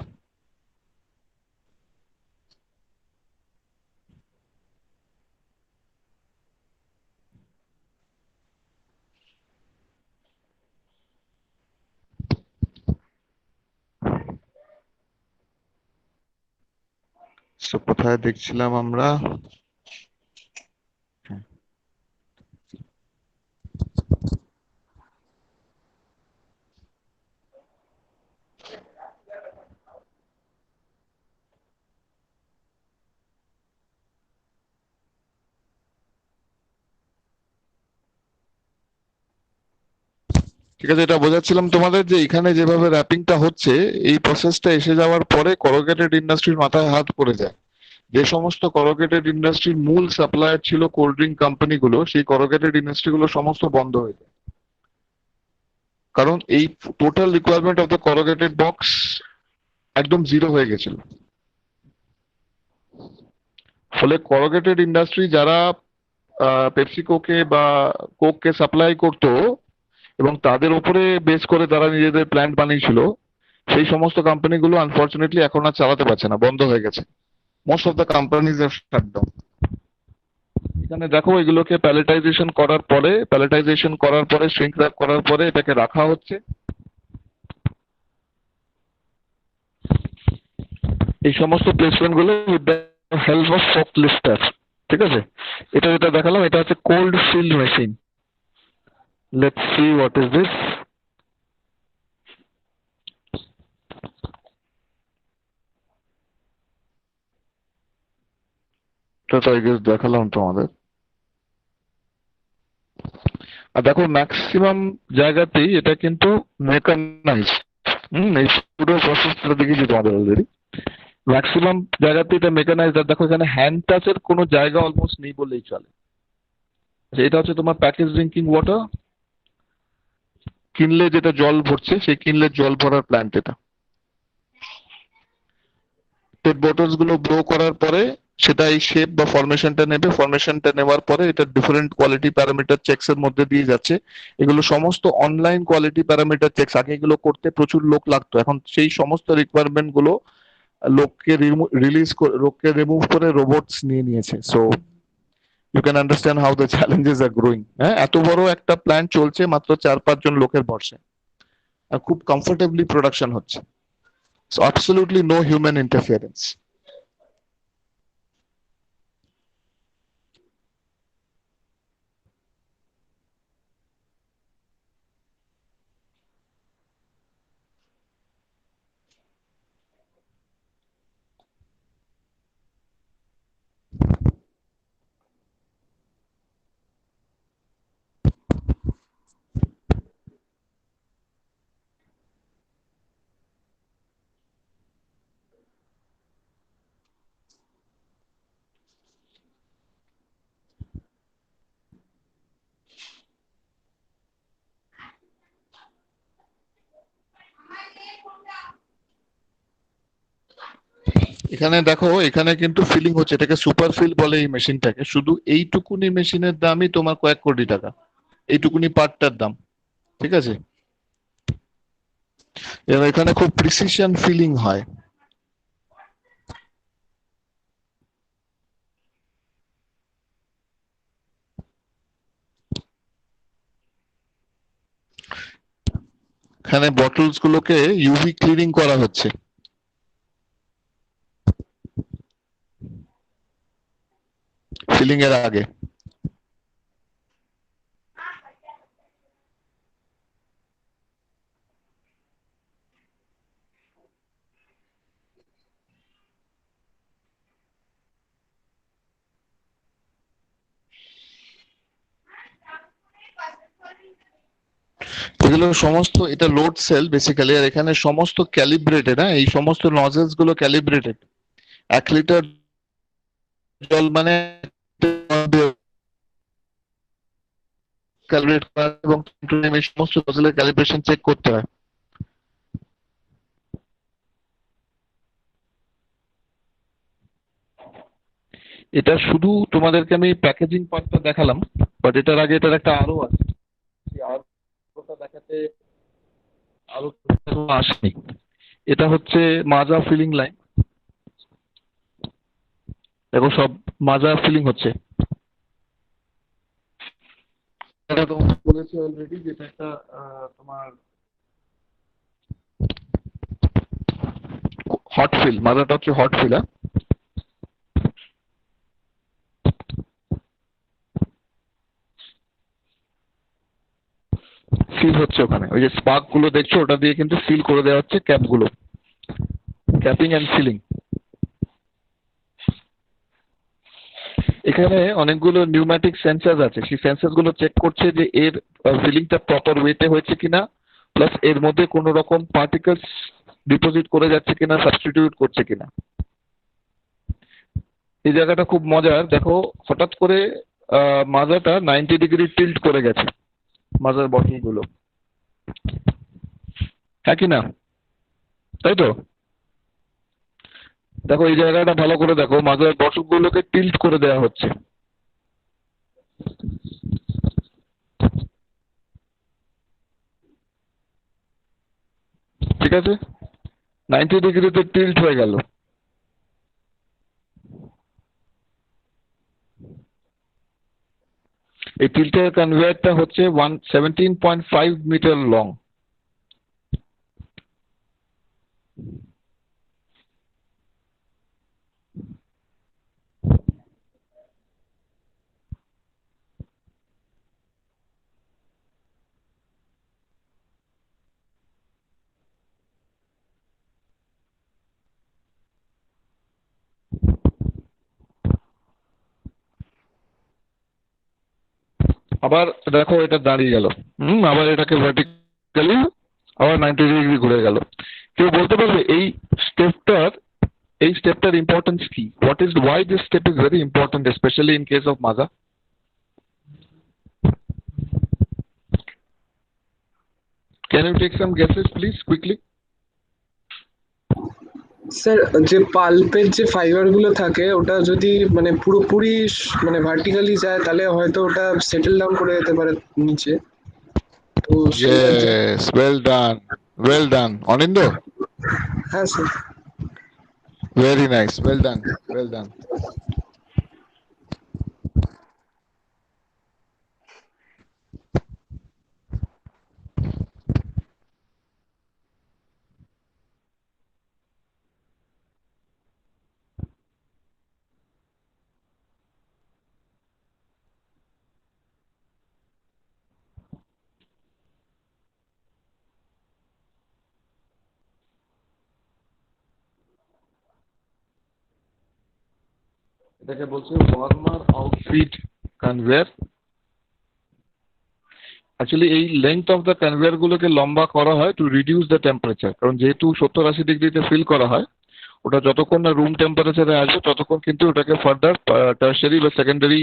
Speaker 1: কোথায় দেখছিলাম আমরা? ঠিক আছে, এটা বোঝাচ্ছিলাম তোমাদের যে এখানে যেভাবে র্যাপিংটা হচ্ছে, এই প্রসেসটা এসে যাওয়ার পরে করোগেটেড ইন্ডাস্ট্রির মাথায় হাত পড়ে যায়। যে সমস্ত করোগেটেড ইন্ডাস্ট্রির মূল সাপ্লায়ার ছিল কোল্ড ড্রিঙ্ক কোম্পানিগুলো, সেই করোগেটেড ইন্ডাস্ট্রিগুলো সমস্ত বন্ধ হয়ে যায়, কারণ এই total requirement of the corrugated box একদম জিরো হয়ে গেছিল। ফলে করোগেটেড ইন্ডাস্ট্রি যারা পেপসিকোকে বা কোককে সাপ্লাই করতো এবং তাদের উপরে বেস করে তারা নিজেদের প্ল্যান্ট বানিয়েছিল, সেই সমস্ত কোম্পানিগুলো আনফরচুনেটলি এখন আর চালাতে পারছে না, বন্ধ হয়ে গেছে। Most of the companies have shut down. এখানে দেখো এগুলোকে প্যালেটাইজেশন করার পরে শ্রিঙ্ক র্যাপ করার পরে এটাকে রাখা হচ্ছে। এই সমস্ত প্লেসমেন্ট গুলো with the help of fork lifter. ঠিক আছে, এটা যেটা দেখালাম এটা হচ্ছে cold field machine. Let's see what is this. এটা তো আই গেস দেখালাম তোমাদের। আর দেখো ম্যাক্সিমাম জায়গাতেই এটা কিন্তু মেকানাইজ। এই পুরো প্রসেসটা দেখেছি তোমাদের অলরেডি। ম্যাক্সিমাম জায়গাতে এটা মেকানাইজ। আর দেখো এখানে হ্যান্ড টাচের কোনো জায়গা অলমোস্ট নেই বললেই চলে। এটা হচ্ছে তোমার প্যাকেজ ড্রিঙ্কিং ওয়াটার, কিনলে যেটা জল ভরছে সেই কিনলে জল ভরার প্ল্যান্ট এটা। পেট বটলস গুলো ব্লো করার পরে সেটা এই শেপ বা ফরমেশনটা নেবে, ফরমেশনটা নেওয়ার পরে এটা ডিফারেন্ট কোয়ালিটি প্যারামিটার চেকস এর মধ্যে দিয়ে যাচ্ছে। এগুলো সমস্ত অনলাইন কোয়ালিটি প্যারামিটার চেকস, আগে এগুলো করতে প্রচুর লোক লাগতো, এখন সেই সমস্ত রিকোয়ারমেন্ট গুলো লোককে রিমুভ করে রোবটস নিয়ে নিয়েছে। So you can understand how the challenges are growing. হ্যাঁ, এত বড় একটা প্ল্যান্ট চলছে মাত্র 4-5 জন লোকের বর্ষে, আর খুব কমফোর্টেবলি প্রোডাকশন হচ্ছে। So absolutely no human interference. এখানে দেখো, এখানে কিন্তু ফিলিং হচ্ছে, এটাকে সুপার ফিল বলে এই মেশিনটাকে। শুধু এইটুকুনি মেশিনের দামই তোমার কয়েক কোটি টাকা, এইটুকুনি পার্টটার দাম। ঠিক আছে, এবার এখানে খুব প্রিসিশন ফিলিং হয়। এখানে বটলস গুলোকে ইউভি ক্লিনিং করা হচ্ছে। ফিলিং এর আগে এগুলো সমস্ত, এটা লোড সেল বেসিক্যালি, আর এখানে সমস্ত ক্যালিব্রেটেড। হ্যাঁ, এই সমস্ত নজেলস গুলো ক্যালিব্রেটেড। 1 লিটার জল মানে ক্যালিব্রেট করা, এবং এই সমস্ত নজেলের ক্যালিব্রেশন চেক করতে হয়। এটা শুধু তোমাদেরকে আমি প্যাকেজিং পার্টটা দেখালাম, বাট এটার আগে এটার একটা আরো আছে, সেই আরোটা দেখাতে আরো আসেনি। এটা হচ্ছে মাজা ফিলিং লাইন। দেখো সব মাজা ফিলিং হচ্ছে। এটা তোমাকে বলেছি অলরেডি, যেটা একটা তোমার হট ফিল, মাজাটা হচ্ছে হট ফিল। ফিল হচ্ছে ওখানে, ওই যে স্পার্ক গুলো দেখছো ওটা দিয়ে কিন্তু ফিল করে দেওয়া হচ্ছে ক্যাপ গুলো, ক্যাপিং এন্ড ফিলিং। এখানে অনেকগুলো নিউম্যাটিক সেন্সার আছে, সেই সেন্সার গুলো চেক করছে যে এর ফিলিংটা প্রপার ওয়েতে হয়েছে কিনা, প্লাস এর মধ্যে কোনো রকম পার্টিকেলস ডিপোজিট করে যাচ্ছে কিনা, সাবস্টিটিউট করছে কিনা। এই জায়গাটা খুব মজার। দেখো হঠাৎ করে মাজাটা 90 ডিগ্রি টিল্ট করে গেছে, মাজার বটল গুলো, হ্যাঁ কি না? তাই তো, দেখো এই জায়গাটা ভালো করে দেখো, মাজার বটল গুলোকে টিল্ট করে দেওয়া হচ্ছে। ঠিক আছে, 90 ডিগ্রিতে টিল্ট হয়ে গেল। এই টিল্টের কনভেয়ারটা হচ্ছে 17.5 মিটার লং। আবার দেখো এটা দাঁড়িয়ে গেল, আবার এটাকে ভার্টিক্যালি আবার 90 ডিগ্রি ঘুরে গেল। কেউ বলতে পারবে এই স্টেপটার ইম্পর্টেন্স কি? Why this step is very important, specially in case of মাজা? Can you take some guesses, please, quickly?
Speaker 3: Sir, যে পাল্পের যে ফাইবার গুলো থাকে ওটা যদি মানে পুরোপুরি মানে ভার্টিক্যালি যায় তাহলে হয়তো ওটা সেটেল ডাউন করে যেতে পারে নিচে। তো সেটার
Speaker 1: Yes, well done. Well done. Anindo?
Speaker 3: হ্যাঁ sir.
Speaker 1: Very nice. Well done. Well done. এটাকে বলছে ওয়ার্মার আউটফিট কনভেয়ার। অ্যাকচুয়ালি এই লেন্থ অফ দ্য কনভেয়ার গুলোকে লম্বা করা হয় টু রিডিউস দ্য টেম্পারেচার, কারণ যেহেতু 70-80 ডিগ্রিতে ফিল করা হয়, ওটা যতক্ষণ না রুম টেম্পারেচারে আসবে ততক্ষণ কিন্তু ওটাকে ফার্দার টার্সারি বা সেকেন্ডারি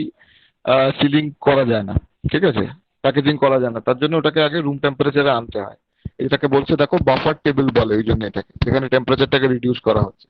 Speaker 1: সিলিং করা যায় না, ঠিক আছে, প্যাকেজিং করা যায় না। তার জন্য ওটাকে আগে রুম টেম্পারেচারে আনতে হয়। এটাকে বলছে দেখো বাফার টেবিল বলে, ওই জন্য এটাকে, যেখানে টেম্পারেচারটাকে রিডিউস করা হচ্ছে।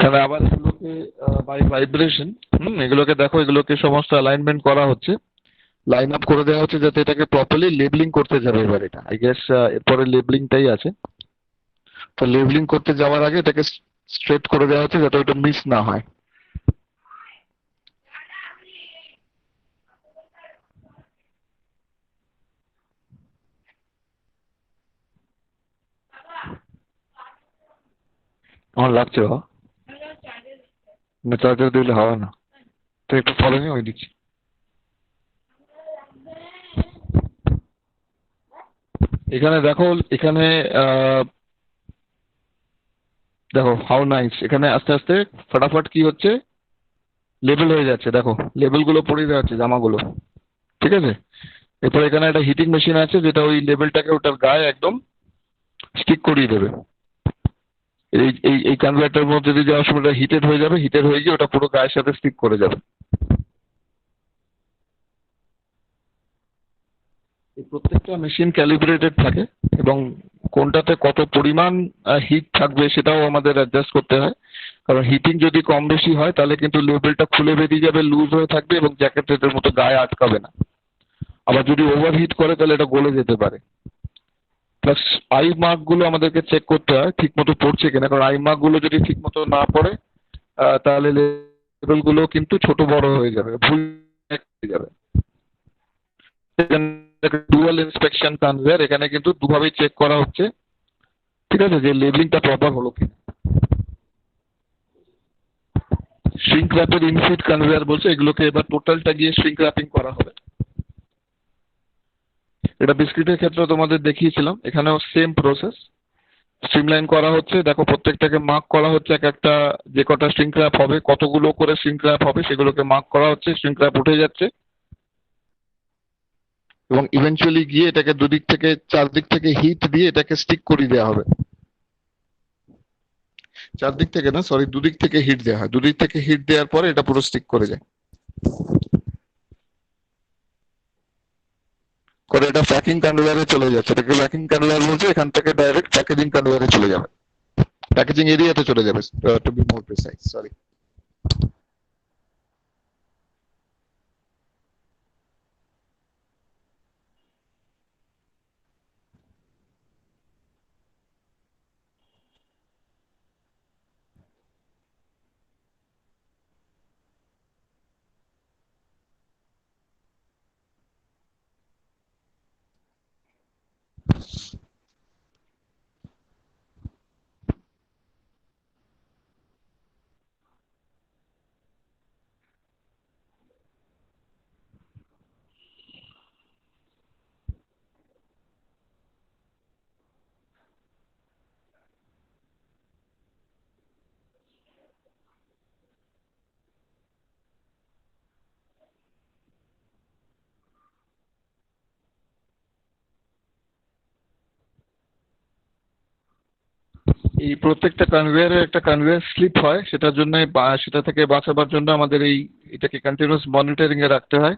Speaker 1: তাহলে আবার এগুলোকে বাই ভাইব্রেশন, এগুলোকে দেখো, এগুলোকে সমস্ত অ্যালাইনমেন্ট করা হচ্ছে, লাইন আপ করে দেওয়া হচ্ছে যাতে এটাকে প্রপারলি লেবলিং করতে যাবে। এবার এটা আই গেস এরপরে লেবলিংটাই আছে। তো লেবলিং করতে যাওয়ার আগে এটাকে স্ট্রেট করে দেওয়া হচ্ছে যাতে ওটা মিস না হয়। আমার লাগছে না, চার্জার দিলে হবে না, তো একটু ফলো নিয়ে ওই দিচ্ছি। এখানে দেখো, এখানে দেখো হাউ নাইস, এখানে আস্তে আস্তে ফটাফট কি হচ্ছে, লেবেল হয়ে যাচ্ছে। দেখো লেবেল গুলো পড়ে দেওয়া হচ্ছে জামাগুলো, ঠিক আছে। এরপর এখানে একটা হিটিং মেশিন আছে যেটা ওই লেবেলটাকে ওটার গায়ে একদম স্টিক করিয়ে দেবে। এই এই এই কনভার্টার মধ্যে দিয়ে যাওয়ার সময় হিটেড হয়ে যাবে, হিটেড হয়ে গিয়ে ওটা পুরো গায়ের সাথে স্টিক করে যাবে। এই প্রত্যেকটা মেশিন ক্যালিব্রেটেড থাকে এবং কোনটাতে কত পরিমাণ হিট থাকবে সেটাও আমাদের অ্যাডজাস্ট করতে হয়, কারণ হিটিং যদি কম বেশি হয় তাহলে কিন্তু লেবেলটা খুলে বেরিয়ে যাবে, লুজ হয়ে থাকবে এবং জ্যাকেটের মতো গায়ে আটকাবে না। আবার যদি ওভার হিট করে তাহলে এটা গলে যেতে পারে। প্লাস আই মার্ক গুলো আমাদেরকে চেক করতে হয় ঠিক মতো পড়ছে কিনা, কারণ আই মার্ক গুলো যদি ঠিক মতো না পড়ে তাহলে লেবেল গুলো কিন্তু ছোট বড় হয়ে যাবে, ভুল হয়ে যাবে। ডুয়াল ইন্সপেকশন কনভেয়ার, এখানে কিন্তু দুভাবেই চেক করা হচ্ছে, ঠিক আছে, যে লেবেলিংটা প্রপার হলো কিনা। শ্রিঙ্ক র্যাপের ইনফিট কনভেয়ার বলছে, এগুলোকে এবার টোটালটা গিয়ে শ্রিঙ্ক র্যাপিং করা হবে। এটা বিস্কিটের ক্ষেত্রে তোমাদের দেখিয়েছিলাম, এখানেও সেম প্রসেস, স্ট্রিমলাইন করা হচ্ছে। দেখো প্রত্যেকটাকে মার্ক করা হচ্ছে, এক একটা যে কটা শ্রিঙ্ক র্যাপ হবে, কতগুলো করে শ্রিঙ্ক র্যাপ হবে সেগুলোকে মার্ক করা হচ্ছে, শ্রিঙ্ক র্যাপ উঠে যাচ্ছে এবং ইভেনচুয়ালি গিয়ে এটাকে দুদিক থেকে চারদিক থেকে হিট দিয়ে এটাকে স্টিক করিয়ে দেওয়া হবে। চারদিক থেকে না, সরি, দুদিক থেকে হিট দেওয়া হয়, দুদিক থেকে হিট দেওয়ার পরে এটা পুরো স্টিক করে যায়, করে এটা প্যাকিং কনভেয়ারে চলে যাচ্ছে। এটাকে প্যাকিং কনভেয়ার বলছে, এখান থেকে ডাইরেক্ট প্যাকেজিং কনভেয়ারে চলে যাবে, প্যাকেজিং এরিয়াতে চলে যাবে, to be more precise, sorry. এই প্রত্যেকটা কনভেয়ারের একটা কনভেয়ার স্লিপ হয়, সেটার জন্য সেটা থেকে বাঁচাবার জন্য আমাদের এটাকে কন্টিনিউয়াস মনিটরিং এ রাখতে হয়।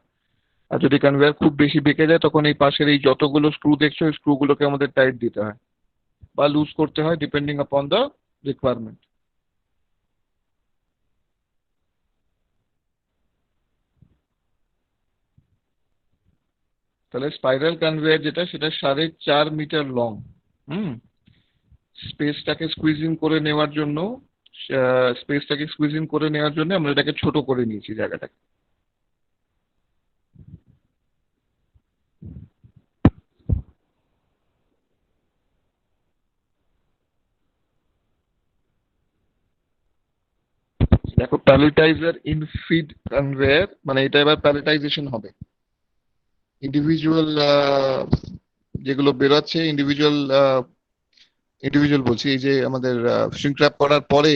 Speaker 1: আর যদি কনভেয়ার খুব বেশি বেঁকে যায় তখন এই পাশের এই যতগুলো স্ক্রু দেখছো ওই স্ক্রুগুলোকে আমাদের টাইট দিতে হয় বা লুজ করতে হয় ডিপেন্ডিং আপন দ্য রিকোয়ারমেন্ট। তাহলে স্পাইরাল কনভেয়ার যেটা, সেটা 4.5 মিটার লং। হুম। স্পেসটাকে স্কুইজিং করে নেওয়ার জন্য আমরা এটাকে ছোট করে নিয়েছি জায়গাটাকে। দেখো প্যালেটাইজার ইনফিড কনভেয়ার, মানে এটা এবার প্যালেটাইজেশন হবে। ইন্ডিভিজুয়াল যেগুলো বেরোচ্ছে, ইন্ডিভিজুয়াল বলছি, এই যে আমাদের শ্রিঙ্ক র্যাপ করার পরে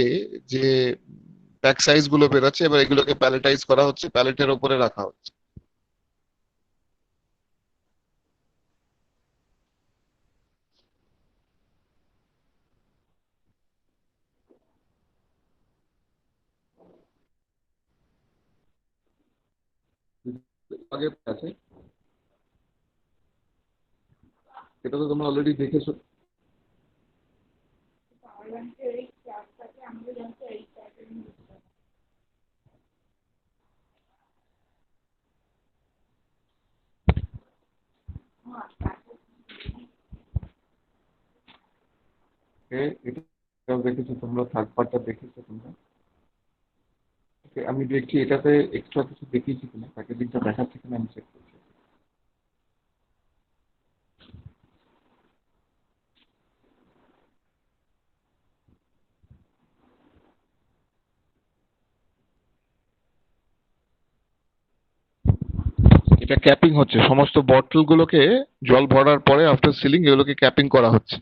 Speaker 1: যে প্যাক সাইজ গুলো বেরোচ্ছে, এবার এগুলোকে প্যালেটাইজ করা হচ্ছে, প্যালেটের ওপরে রাখা হচ্ছে। আগে আছে, এটা তো তোমরা অলরেডি দেখেছো। এটাও দেখেছো তোমরা, থার্ড পার্টটা দেখেছো তোমরা। আমি দেখছি এটাতে এক্সট্রা কিছু দেখিয়েছি কিনা, প্যাকেজিংটা দেখাচ্ছে কিনা আমি চেক করছি। এটা ক্যাপিং হচ্ছে, সমস্ত বটল গুলোকে জল ভরার পরে আফটার সিলিং এগুলোকে ক্যাপিং করা হচ্ছে।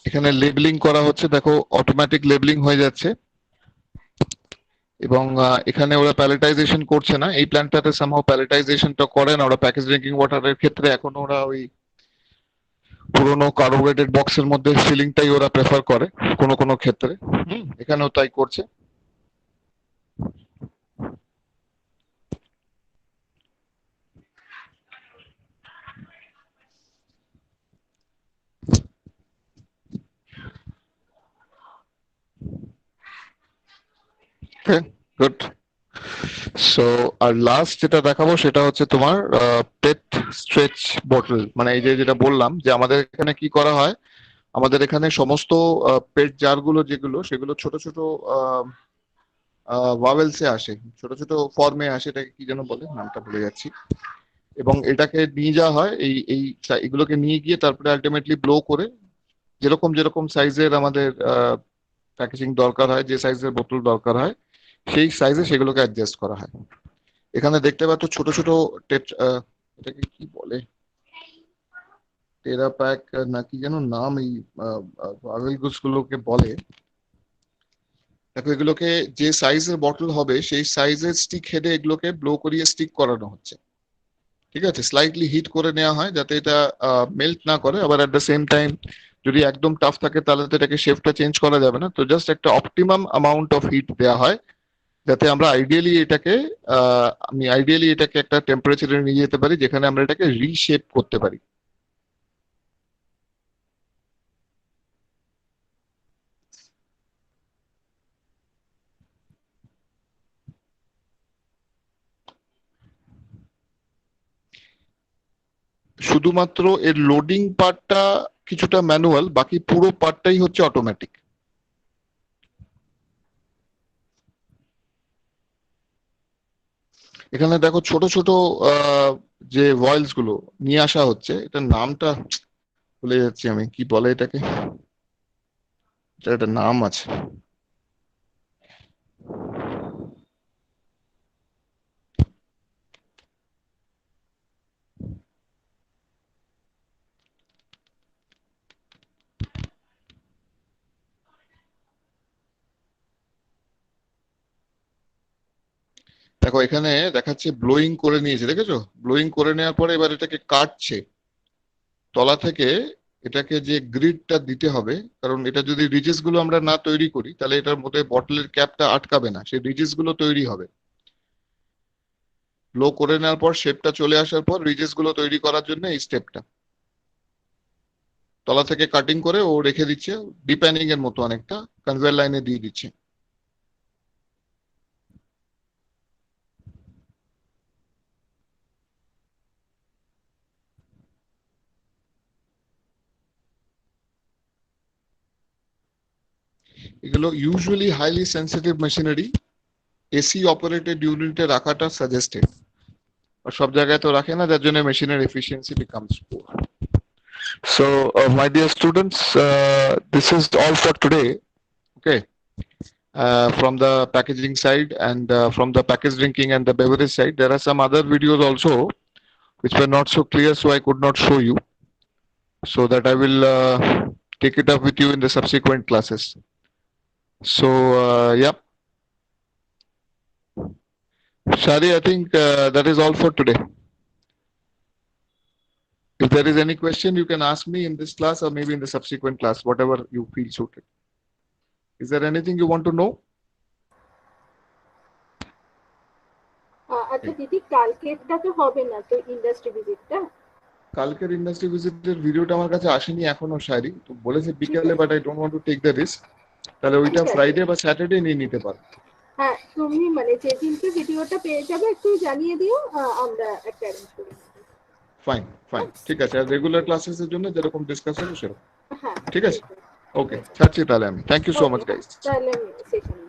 Speaker 1: এখানে লেবেলিং করা হচ্ছে, দেখো অটোমেটিক লেবেলিং হয়ে যাচ্ছে। এবং এখানে ওরা প্যালেটাইজেশন করছে না, এই প্ল্যান্টটাতে সামহাও প্যালেটাইজেশনটা করে না ওরা। প্যাকেজ ড্রিঙ্কিং ওয়াটারের ক্ষেত্রে এখনো ওরা ওই পুরোনো কার্বোরেটেড বক্সের মধ্যে সিলিংটাই ওরা প্রেফার করে কোনো কোনো ক্ষেত্রে। এখানেও তাই করছে। গুড। সো আর লাস্ট যেটা দেখাবো সেটা হচ্ছে তোমার পেট স্ট্রেচ বটল। মানে এই যে যেটা বললাম যে আমাদের এখানে কি করা হয়, আমাদের এখানে সমস্ত পেট জারগুলো যেগুলো, সেগুলো ছোট ছোট ওয়াভেলসে আসে, ছোট ছোট ফর্মে আসে, এটাকে কি যেন বলে, নামটা ভুলে যাচ্ছি। এবং এটাকে নিয়ে যাওয়া হয় এগুলোকে নিয়ে গিয়ে তারপরে আলটিমেটলি ব্লো করে যেরকম যেরকম সাইজের আমাদের প্যাকেজিং দরকার হয়, যে সাইজের বোতল দরকার হয় সেই সাইজে সেগুলোকে অ্যাডজাস্ট করা হয়। এখানে দেখতে পাচ্ছ ছোট ছোট এটাকে কি বলে, টেরা প্যাক না কি যেন নাম এই গুলোকে বলে। দেখো এগুলোকে যে সাইজের বটল হবে সেই সাইজের স্টিক হেডে এগুলোকে ব্লো করিয়ে স্টিক করানো হচ্ছে। ঠিক আছে, স্লাইটলি হিট করে নেওয়া হয় যাতে এটা মেল্ট না করে। আবার অ্যাট দ্য সেম টাইম যদি একদম টাফ থাকে তাহলে তো এটাকে শেপটা চেঞ্জ করা যাবে না, তো জাস্ট একটা অপটিমাম অ্যামাউন্ট অফ হিট দেওয়া হয় যাতে আমরা আইডিয়ালি এটাকে একটা টেম্পারেচারে নিয়ে যেতে পারি যেখানে আমরা এটাকে রিশেপ করতে পারি। শুধুমাত্র এর লোডিং পার্টটা কিছুটা ম্যানুয়াল, বাকি পুরো পার্টটাই হচ্ছে অটোমেটিক। এখানে দেখো ছোট ছোট যে ভয়েলস গুলো নিয়ে আসা হচ্ছে, এটার নামটা ভুলে যাচ্ছি আমি, কি বলে এটাকে, এটার একটা নাম আছে। দেখো এখানে দেখাচ্ছে ব্লোয়িং করে নিয়েছে, দেখেছো? ব্লোয়িং করে নেওয়ার পরে এবার এটাকে কাটছে তলা থেকে। এটাকে যে গ্রিডটা দিতে হবে, কারণ এটা যদি রিজেস গুলো আমরা না তৈরি করি তাহলে এটার মধ্যে বটলের ক্যাপটা আটকাবে না, সেই রিজেস গুলো তৈরি হবে। ব্লো করে নেওয়ার পর শেপটা চলে আসার পর রিজেস গুলো তৈরি করার জন্য এই স্টেপটা তলা থেকে কাটিং করে ও রেখে দিচ্ছে, ডিপ্যানিং এর মতো অনেকটা কনভেয়ার লাইনে দিয়ে দিচ্ছে। এগুলো usually highly sensitive machinery, AC operated ইউনিটে রাখাটা সাজেস্টেড, আর সব জায়গায় তো রাখে না, যার জন্য মেশিনের efficiency becomes poor. So, my dear students, this is all for today. Okay, from the packaging side and from the package drinking and the beverage side, there are some other videos also which were not so clear, so I could not show you. So that I will take it up with you in the subsequent classes. So, yeah. Shari, I think that is all for today. If there is any question, you can ask me in this class or maybe in the subsequent class, whatever you feel suited. Is there anything you want to know?
Speaker 7: আচ্ছা দিদি, কালকেরটা তো হবে না তো industry ভিজিটটা?
Speaker 1: কালকের industry ভিজিটের ভিডিওটা আমার কাছে আসেনি এখনো শাড়ি, তো বলেছে বিকেলে, but I don't want to take the risk. তাহলে ওইটা ফ্রাইডে বা স্যাটারডে নিয়ে নিতে পারো।
Speaker 7: হ্যাঁ, তুমি মানে যেদিনকে ভিডিওটা পেয়ে যাবে একটু জানিয়ে দিও, আমরা একটা অ্যারেঞ্জ করে নেব।
Speaker 1: ফাইন ফাইন, ঠিক আছে। আর রেগুলার ক্লাসেসের জন্য যেরকম ডিসকাস হবে সেরকম।
Speaker 7: হ্যাঁ
Speaker 1: ঠিক আছে, ওকে, ছাড়ছি তাহলে আমি। Thank you so much guys.
Speaker 7: তাহলে আমি সেশন